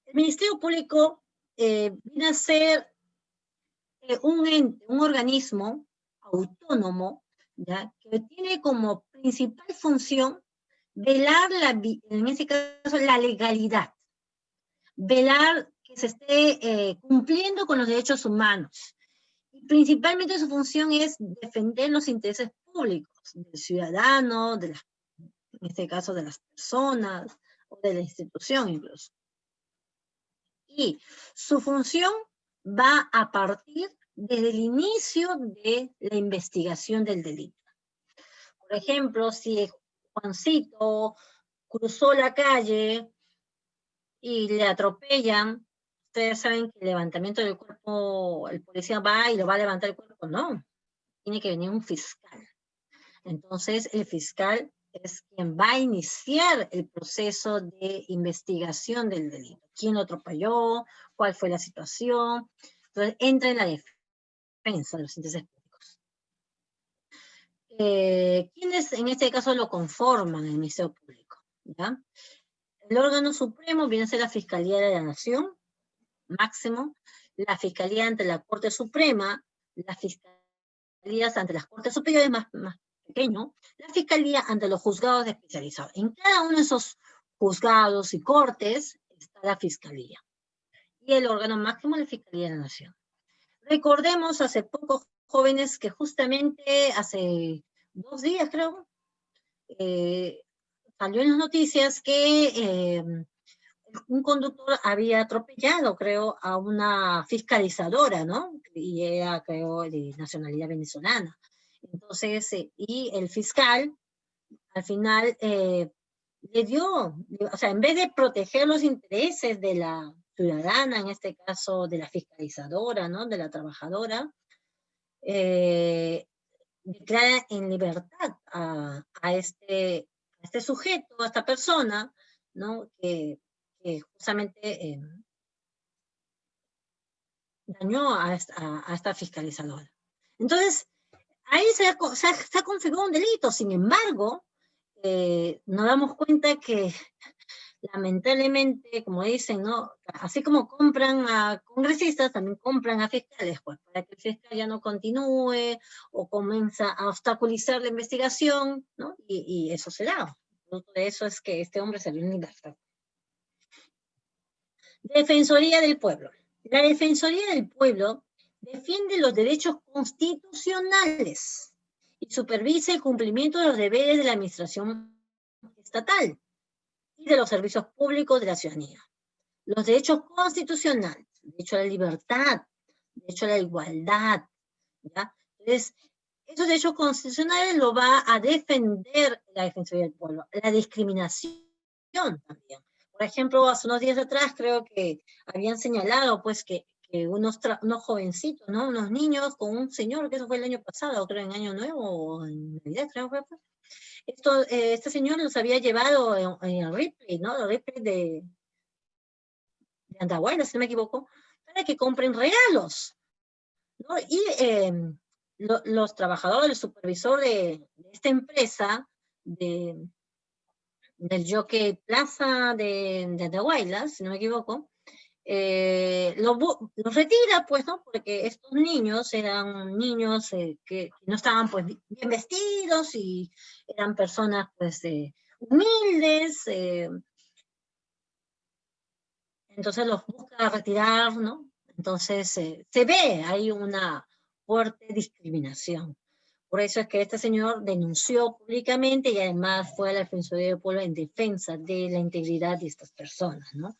El Ministerio Público viene a ser un ente, un organismo autónomo, ¿ya? Que tiene como principal función velar, en ese caso, la legalidad, velar que se esté cumpliendo con los derechos humanos. Y principalmente su función es defender los intereses públicos del ciudadano, en este caso de las personas, o de la institución incluso. Y su función va a partir desde el inicio de la investigación del delito. Por ejemplo, si Juancito cruzó la calle y le atropellan, ustedes saben que el levantamiento del cuerpo, el policía va y lo va a levantar el cuerpo, no. Tiene que venir un fiscal. Entonces, el fiscal es quien va a iniciar el proceso de investigación del delito. ¿Quién lo atropelló? ¿Cuál fue la situación? Entonces, entra en la defensa de los intereses públicos. ¿Quiénes en este caso lo conforman el Ministerio Público? ¿Ya? El órgano supremo viene a ser la Fiscalía de la Nación, máximo, la Fiscalía ante la Corte Suprema, las Fiscalías ante las Cortes Superiores, más pequeño, la Fiscalía ante los juzgados especializados. En cada uno de esos juzgados y cortes está la Fiscalía. Y el órgano máximo es la Fiscalía de la Nación. Recordemos hace poco, jóvenes, que justamente hace 2 días, creo, salió en las noticias que un conductor había atropellado, creo, a una fiscalizadora, ¿no? Y era, creo, de nacionalidad venezolana. Entonces, y el fiscal, al final, le dio, o sea, en vez de proteger los intereses de la ciudadana, en este caso de la fiscalizadora, ¿no? De la trabajadora, declara en libertad a este sujeto, a esta persona, ¿no? Que justamente dañó a esta fiscalizadora. Entonces, ahí se ha configurado un delito. Sin embargo, nos damos cuenta que lamentablemente, como dicen, ¿no? Así como compran a congresistas, también compran a fiscales, pues, para que el fiscal ya no continúe o comienza a obstaculizar la investigación, ¿no? Y eso se da. Producto de eso es que este hombre salió en libertad. Defensoría del Pueblo. La Defensoría del Pueblo defiende los derechos constitucionales y supervisa el cumplimiento de los deberes de la administración estatal y de los servicios públicos de la ciudadanía. Los derechos constitucionales, derecho a la libertad, derecho a la igualdad, ¿ya? Entonces, esos derechos constitucionales lo va a defender la Defensoría del Pueblo. La discriminación también. Por ejemplo, hace unos días atrás creo que habían señalado pues que unos jovencitos, ¿no? Unos niños con un señor, que eso fue el año pasado, creo en Año Nuevo o en Navidad, creo que fue. Este señor los había llevado en Ripley, ¿no? Ripley de Andahuayla, si no me equivoco, para que compren regalos, ¿no? Y los trabajadores, el supervisor de esta empresa, del Jockey Plaza de Andahuayla, si no me equivoco, los retira, pues, ¿no? Porque estos niños eran niños que no estaban, pues, bien vestidos y eran personas, pues, humildes, entonces los busca retirar, ¿no? Entonces se ve, hay una fuerte discriminación. Por eso es que este señor denunció públicamente y además fue a la Defensoría del Pueblo en defensa de la integridad de estas personas, ¿no?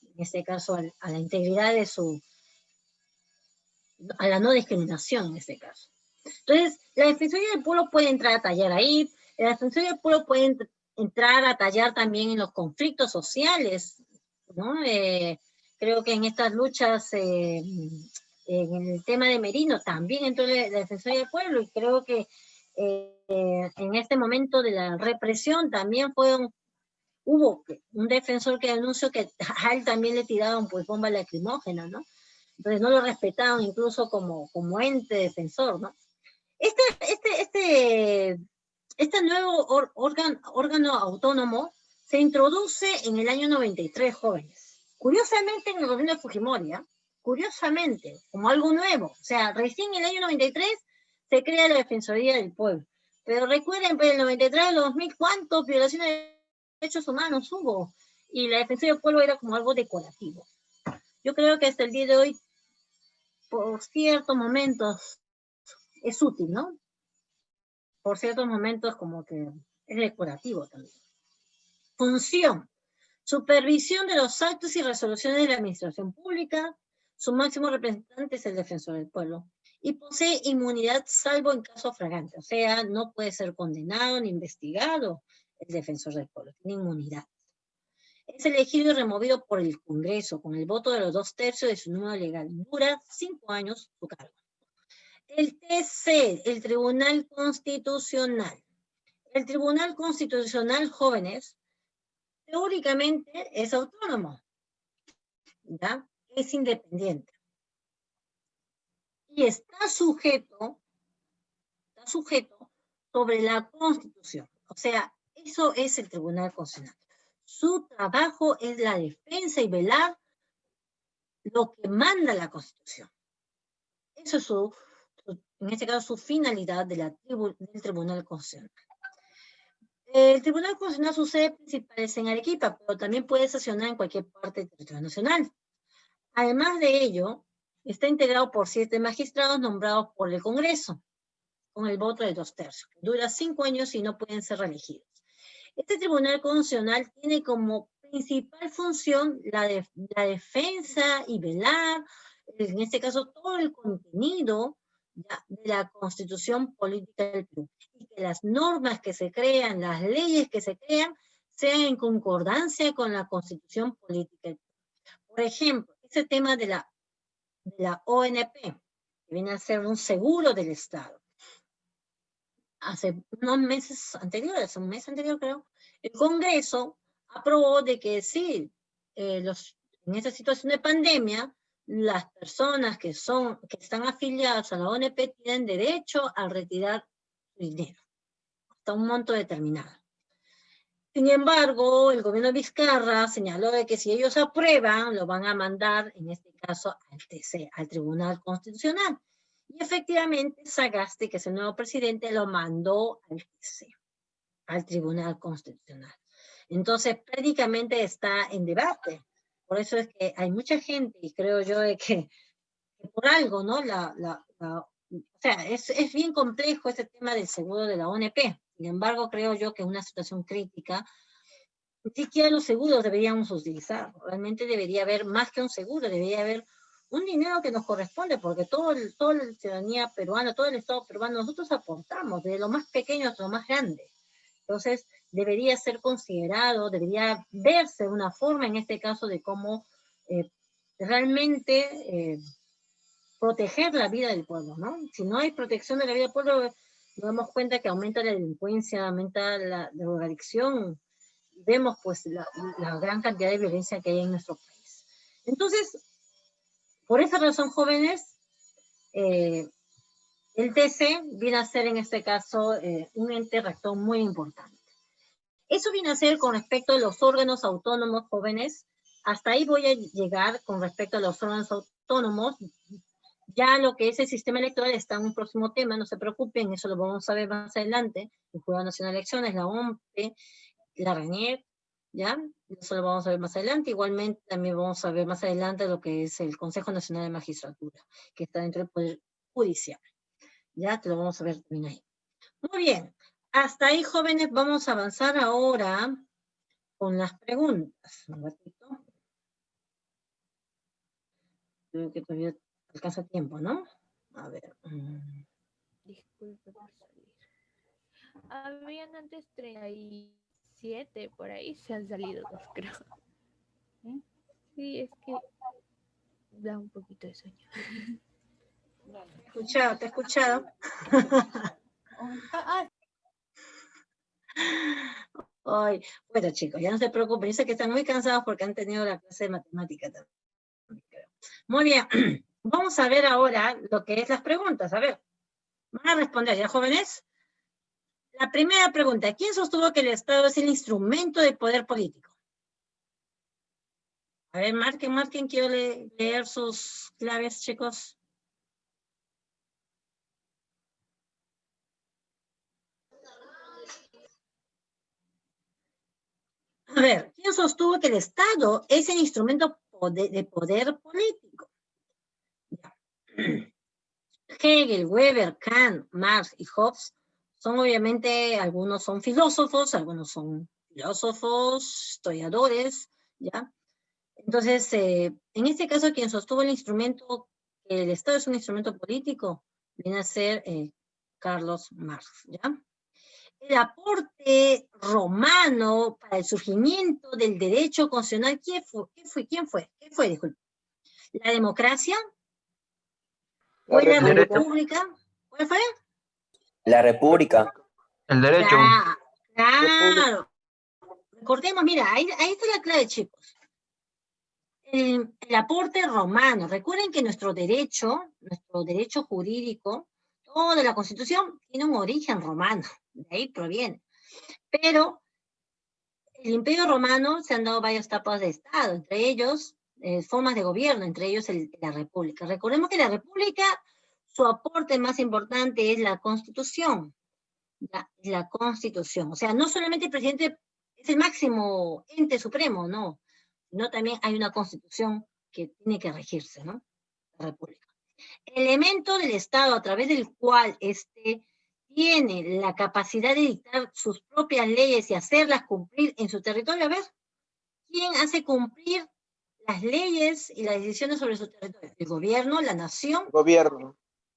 En este caso a la integridad de a la no discriminación en este caso. Entonces, la Defensoría del Pueblo puede entrar a tallar ahí, la Defensoría del Pueblo puede entrar a tallar también en los conflictos sociales, ¿no? Creo que en estas luchas, en el tema de Merino, también entró la Defensoría del Pueblo, y creo que en este momento de la represión también hubo un defensor que denunció que a él también le tiraron pues bombas lacrimógenas, ¿no? Entonces no lo respetaban incluso como ente defensor, ¿no? Este nuevo órgano autónomo se introduce en el año 93, jóvenes. Curiosamente en el gobierno de Fujimori, ¿eh? Curiosamente, como algo nuevo. O sea, recién en el año 93 se crea la Defensoría del Pueblo. Pero recuerden, pues, el 93 al 2000, ¿cuántas violaciones de derechos humanos hubo? Y la Defensoría del Pueblo era como algo decorativo. Yo creo que hasta el día de hoy, por ciertos momentos, es útil, ¿no? Por ciertos momentos como que es decorativo también. Función. Supervisión de los actos y resoluciones de la administración pública. Su máximo representante es el defensor del pueblo. Y posee inmunidad salvo en caso flagrante. O sea, no puede ser condenado ni investigado el defensor del pueblo. Tiene inmunidad. Es elegido y removido por el Congreso con el voto de los 2/3 de su número legal. Dura 5 años su cargo. El TC, el Tribunal Constitucional. El Tribunal Constitucional, jóvenes, teóricamente es autónomo, ¿ya? Es independiente. Y está sujeto sobre la Constitución. O sea, eso es el Tribunal Constitucional. Su trabajo es la defensa y velar lo que manda la Constitución. Eso es en este caso, su finalidad del Tribunal Constitucional. El Tribunal Constitucional, su sede principal es en Arequipa, pero también puede sesionar en cualquier parte del territorio nacional. Además de ello, está integrado por 7 magistrados nombrados por el Congreso, con el voto de 2/3. Dura 5 años y no pueden ser reelegidos. Este Tribunal Constitucional tiene como principal función la defensa y velar, en este caso, todo el contenido de la Constitución Política del Perú. Y que las normas que se crean, las leyes que se crean, sean en concordancia con la Constitución Política del Perú. Por ejemplo, ese tema de la ONP, que viene a ser un seguro del Estado. Hace unos meses anteriores, un mes anterior creo, el Congreso aprobó de que sí, en esta situación de pandemia, las personas que están afiliadas a la ONP tienen derecho a retirar su dinero, hasta un monto determinado. Sin embargo, el gobierno de Vizcarra señaló de que si ellos aprueban, lo van a mandar, en este caso, al TC, al Tribunal Constitucional. Y efectivamente, Sagasti, que es el nuevo presidente, lo mandó al TC, al Tribunal Constitucional. Entonces, prácticamente está en debate. Por eso es que hay mucha gente, y creo yo de que por algo, ¿no? O sea, es bien complejo este tema del seguro de la ONP. Sin embargo, creo yo que es una situación crítica. Ni siquiera los seguros deberíamos utilizar. Realmente debería haber más que un seguro, debería haber un dinero que nos corresponde, porque toda la ciudadanía peruana, todo el Estado peruano, nosotros aportamos, desde lo más pequeño hasta lo más grande. Entonces, debería ser considerado, debería verse una forma, en este caso, de cómo realmente proteger la vida del pueblo, ¿no? Si no hay protección de la vida del pueblo, nos damos cuenta que aumenta la delincuencia, aumenta la drogadicción, y vemos pues la gran cantidad de violencia que hay en nuestro país. Entonces, por esa razón, jóvenes, el TC viene a ser en este caso un ente rector muy importante. Eso viene a ser con respecto a los órganos autónomos, jóvenes. Hasta ahí voy a llegar con respecto a los órganos autónomos. Ya lo que es el sistema electoral está en un próximo tema, no se preocupen, eso lo vamos a ver más adelante. El Jurado Nacional de Elecciones, la OMP, la RANIEC, ¿ya? Eso lo vamos a ver más adelante. Igualmente también vamos a ver más adelante lo que es el Consejo Nacional de Magistratura, que está dentro del Poder Judicial. Ya te lo vamos a ver también ahí. Muy bien, hasta ahí, jóvenes, vamos a avanzar ahora con las preguntas. Un ratito. Creo que todavía alcanza tiempo, ¿no? A ver. Disculpe por salir. Habían antes 37, por ahí se han salido 2, creo. Sí, es que da un poquito de sueño. Te he escuchado. Ay, bueno, chicos, ya no se preocupen. Yo sé que están muy cansados porque han tenido la clase de matemática también. Muy bien. Vamos a ver ahora lo que es las preguntas. A ver, van a responder ya, jóvenes. La primera pregunta, ¿quién sostuvo que el Estado es el instrumento del poder político? A ver, marquen, quiero leer sus claves, chicos. A ver, ¿quién sostuvo que el Estado es el instrumento de poder político? Ya. Hegel, Weber, Kant, Marx y Hobbes son obviamente, algunos son filósofos, algunos son filósofos, historiadores, ¿ya? Entonces, en este caso, quien sostuvo el instrumento, que el Estado es un instrumento político, viene a ser Carlos Marx, ¿ya? El aporte romano para el surgimiento del derecho constitucional, ¿quién fue? Disculpe. ¿La democracia? ¿Fue la república? ¿Cuál fue? La República. El derecho. Claro. Recordemos, mira, ahí está la clave, chicos. El aporte romano. Recuerden que nuestro derecho jurídico, toda la Constitución, tiene un origen romano. De ahí proviene. Pero el Imperio Romano se han dado varias etapas de Estado, entre ellos formas de gobierno, entre ellos la República. Recordemos que la República, su aporte más importante es la Constitución. La Constitución. O sea, no solamente el presidente es el máximo ente supremo, no, sino también hay una Constitución que tiene que regirse, ¿no? La República. Elemento del Estado a través del cual tiene la capacidad de dictar sus propias leyes y hacerlas cumplir en su territorio. A ver, ¿quién hace cumplir las leyes y las decisiones sobre su territorio? ¿El gobierno, la nación? Gobierno.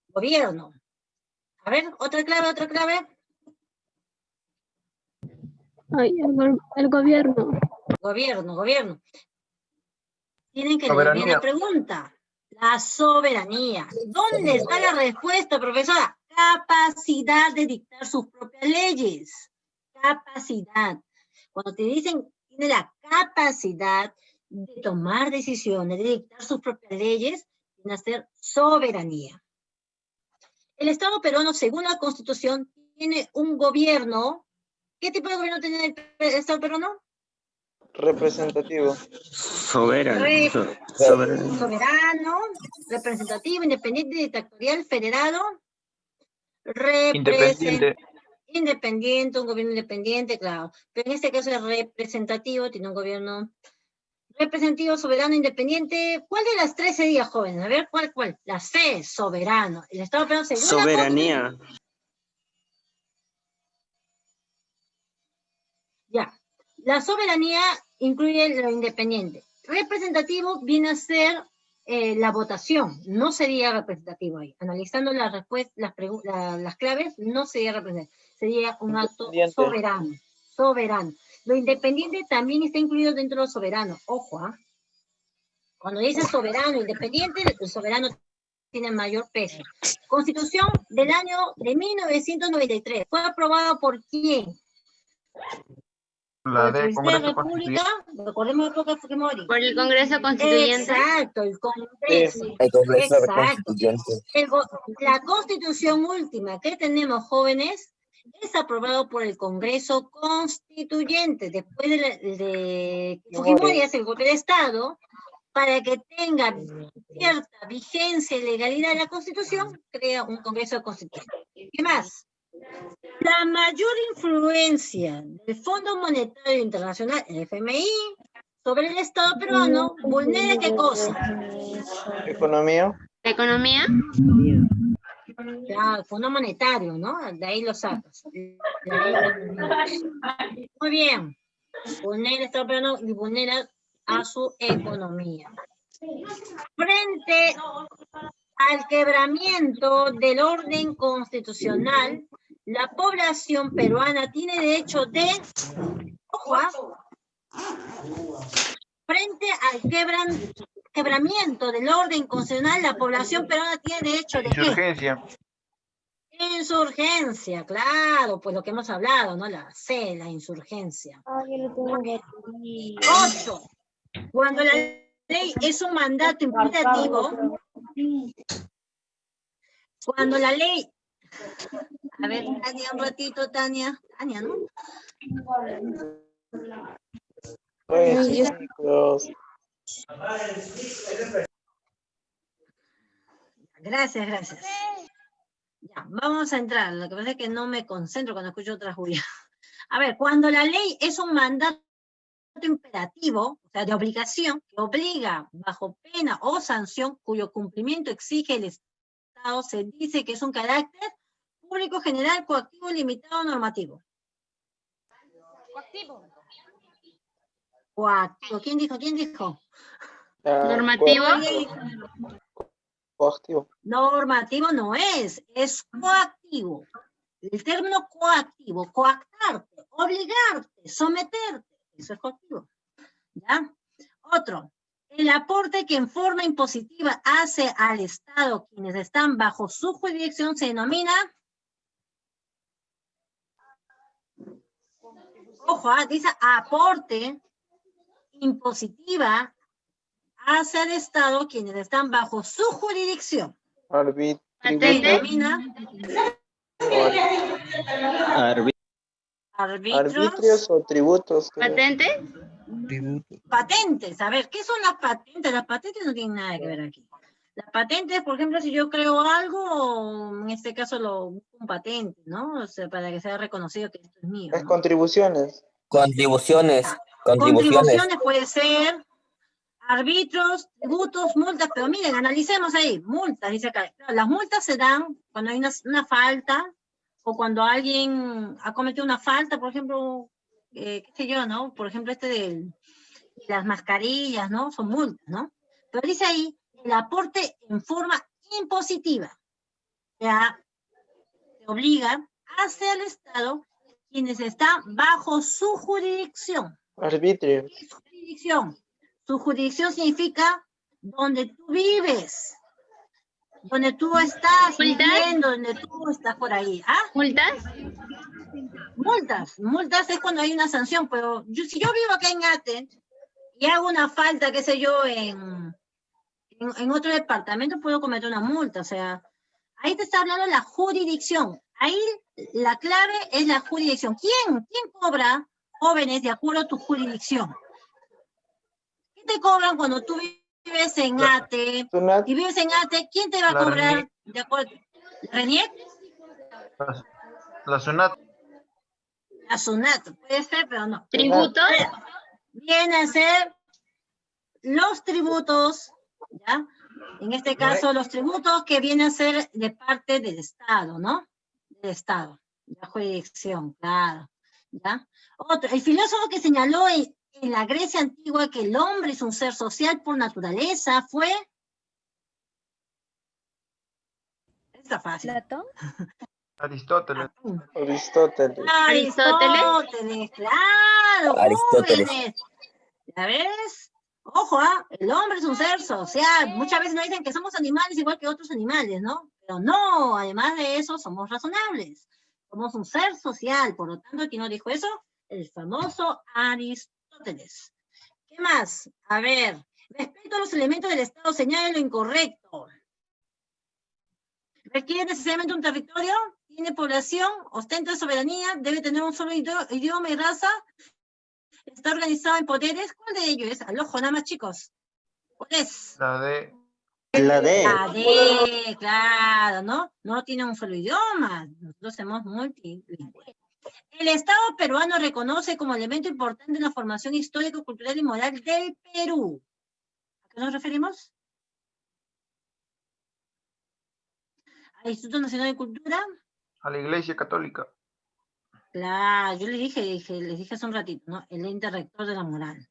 Gobierno. A ver, otra clave. Ay, el gobierno. Gobierno. Tienen que leer bien la pregunta. La soberanía. ¿Dónde está la respuesta, profesora? Capacidad de dictar sus propias leyes. Capacidad. Cuando te dicen tiene la capacidad de tomar decisiones, de dictar sus propias leyes, tiene que ser soberanía. El Estado peruano, según la Constitución, tiene un gobierno. ¿Qué tipo de gobierno tiene el Estado peruano? Representativo. Soberano. Soberano, representativo, independiente, dictatorial, federado, independiente, un gobierno independiente, claro. Pero en este caso es representativo, tiene un gobierno representativo, soberano, independiente. ¿Cuál de las 13 días, jóvenes? A ver, ¿cuál? La C, soberano. El Estado peruano, según Soberanía. Ya. La soberanía incluye lo independiente. Representativo viene a ser la votación, no sería representativo ahí. Analizando las claves, no sería representativo. Sería un acto soberano. Lo independiente también está incluido dentro de lo soberano. Ojo, ¿ah? Cuando dice soberano, independiente, el soberano tiene mayor peso. Constitución del año de 1993. ¿Fue aprobada por quién? La de de Congreso República, recordemos la época Fujimori. Por el Congreso Constituyente. Exacto, el Congreso. El Congreso Exacto. Constituyente. La Constitución última que tenemos, jóvenes, es aprobado por el Congreso Constituyente. Después de Fujimori hace el golpe de Estado, para que tenga cierta vigencia y legalidad la Constitución, crea un Congreso Constituyente. ¿Qué más? La mayor influencia del Fondo Monetario Internacional, el FMI, sobre el Estado peruano, vulnera ¿qué cosa? Economía. ¿Economía? Ya, el Fondo Monetario, ¿no? De ahí lo sacas. Muy bien. Vulnera el Estado peruano y vulnera a su economía. Frente al quebramiento del orden constitucional, la población peruana tiene derecho de... Frente al quebramiento del orden constitucional, la población peruana tiene derecho de Insurgencia. ¿qué? Insurgencia, claro, pues lo que hemos hablado, ¿no? La C, la insurgencia. 8. Cuando la ley es un mandato imperativo, cuando la ley... A ver, Tania, un ratito, Tania, ¿no? Pues, chicos. Gracias. Ya, vamos a entrar. Lo que pasa es que no me concentro cuando escucho otra Julia. A ver, cuando la ley es un mandato imperativo, o sea, de obligación, que obliga bajo pena o sanción, cuyo cumplimiento exige el Estado, se dice que es un carácter público, general, coactivo, limitado, normativo. Coactivo. Coactivo. ¿Quién dijo? ¿Quién dijo? Normativo. Coactivo. Normativo no es coactivo. El término coactivo, coactarte, obligarte, someterte, eso es coactivo. ¿Ya? Otro, el aporte que en forma impositiva hace al Estado quienes están bajo su jurisdicción se denomina, ojo, dice aporte impositiva hace al Estado quienes están bajo su jurisdicción. Arbitrio. Se Patente. denomina Arbitrios o tributos. creo. Patente. patentes. A ver, ¿qué son las patentes? Las patentes no tienen nada que ver aquí. Las patentes, por ejemplo, si yo creo algo, en este caso lo busco un patente, ¿no? O sea, para que sea reconocido que esto es mío, Es ¿no? contribuciones. Contribuciones. Contribuciones puede ser, árbitros, tributos, multas, pero miren, analicemos ahí, multas, dice acá. Las multas se dan cuando hay una falta, o cuando alguien ha cometido una falta, por ejemplo, qué sé yo, ¿no? Por ejemplo, de las mascarillas, ¿no? Son multas, ¿no? Pero dice ahí, el aporte en forma impositiva. O sea, te obliga hacia el Estado quienes están bajo su jurisdicción. Arbitrio. ¿Qué es su jurisdicción? Su jurisdicción significa donde tú vives, donde tú estás viviendo, donde tú estás por ahí. ¿Ah? ¿Multas? Multas es cuando hay una sanción, pero si yo vivo acá en Ate y hago una falta, qué sé yo, en otro departamento, puedo cometer una multa. O sea, ahí te está hablando la jurisdicción. Ahí la clave es la jurisdicción. ¿Quién cobra, jóvenes, de acuerdo a tu jurisdicción? ¿Qué te cobran cuando tú vives en Ate? Sunat. Y vives en Ate, ¿quién te va a La cobrar? RENIEC. ¿De acuerdo? ¿La RENIEC? La SUNAT. La SUNAT, puede ser, pero no. ¿Tributos? Viene a ser los tributos, ¿ya? En este caso, los tributos que vienen a ser de parte del Estado, ¿no? Del Estado, la jurisdicción, claro, ¿ya? Otro, el filósofo que señaló en la Grecia antigua que el hombre es un ser social por naturaleza fue... Está fácil. ¿Platón? Aristóteles. Aristóteles. Aristóteles, claro, Aristóteles. jóvenes. ¿Ya ves? Ojo, el hombre es un ser social. Muchas veces nos dicen que somos animales igual que otros animales, ¿no? Pero no, además de eso, somos razonables. Somos un ser social. Por lo tanto, ¿quién nos dijo eso? El famoso Aristóteles. ¿Qué más? A ver, respecto a los elementos del Estado, señala lo incorrecto. ¿Requiere necesariamente un territorio? ¿Tiene población? ¿Ostenta soberanía? ¿Debe tener un solo idioma y raza? ¿Está organizado en poderes? ¿Cuál de ellos es? Al ojo, nada más, chicos. ¿Cuál es? La D. La D. La D, claro, ¿no? No tiene un solo idioma. Nosotros somos multilingües. El Estado peruano reconoce como elemento importante en la formación histórico, cultural y moral del Perú. ¿A qué nos referimos? ¿Al Instituto Nacional de Cultura? A la Iglesia Católica. Claro, yo les dije hace un ratito, ¿no? El ente rector de la moral.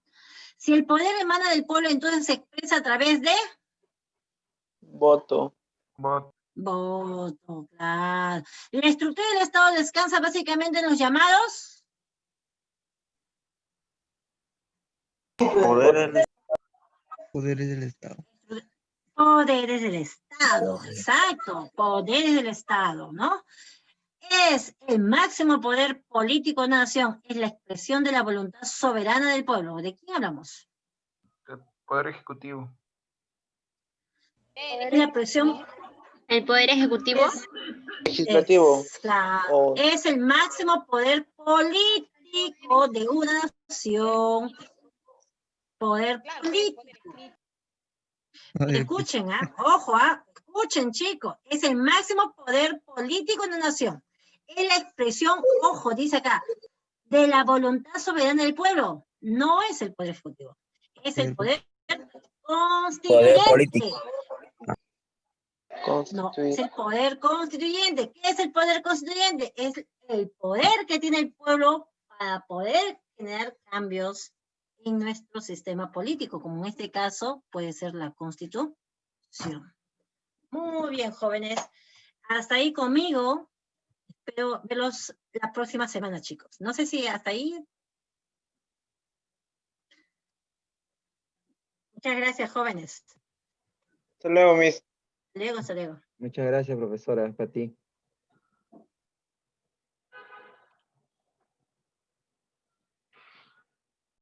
Si el poder emana del pueblo, entonces se expresa a través de Voto. voto, claro. La estructura del Estado descansa básicamente en los llamados Poderes del Estado. poderes del Estado, exacto, poderes del Estado, ¿no? Es el máximo poder político de una nación, es la expresión de la voluntad soberana del pueblo. ¿De quién hablamos? El Poder Ejecutivo. Es la expresión... ¿El Poder Ejecutivo? Legislativo. Claro, es el máximo poder político de una nación. Poder político. Escuchen, ojo, escuchen, chicos, es el máximo poder político de una nación. Es la expresión, ojo, dice acá, de la voluntad soberana del pueblo. No es el poder ejecutivo, es el poder constituyente. Poder político. No, es el poder constituyente. ¿Qué es el poder constituyente? Es el poder que tiene el pueblo para poder generar cambios en nuestro sistema político, como en este caso puede ser la Constitución. Muy bien, jóvenes. Hasta ahí conmigo. Espero verlos la próxima semana, chicos. No sé si hasta ahí. Muchas gracias, jóvenes. Hasta luego, Miss. Hasta luego, hasta luego. Muchas gracias, profesora, para ti.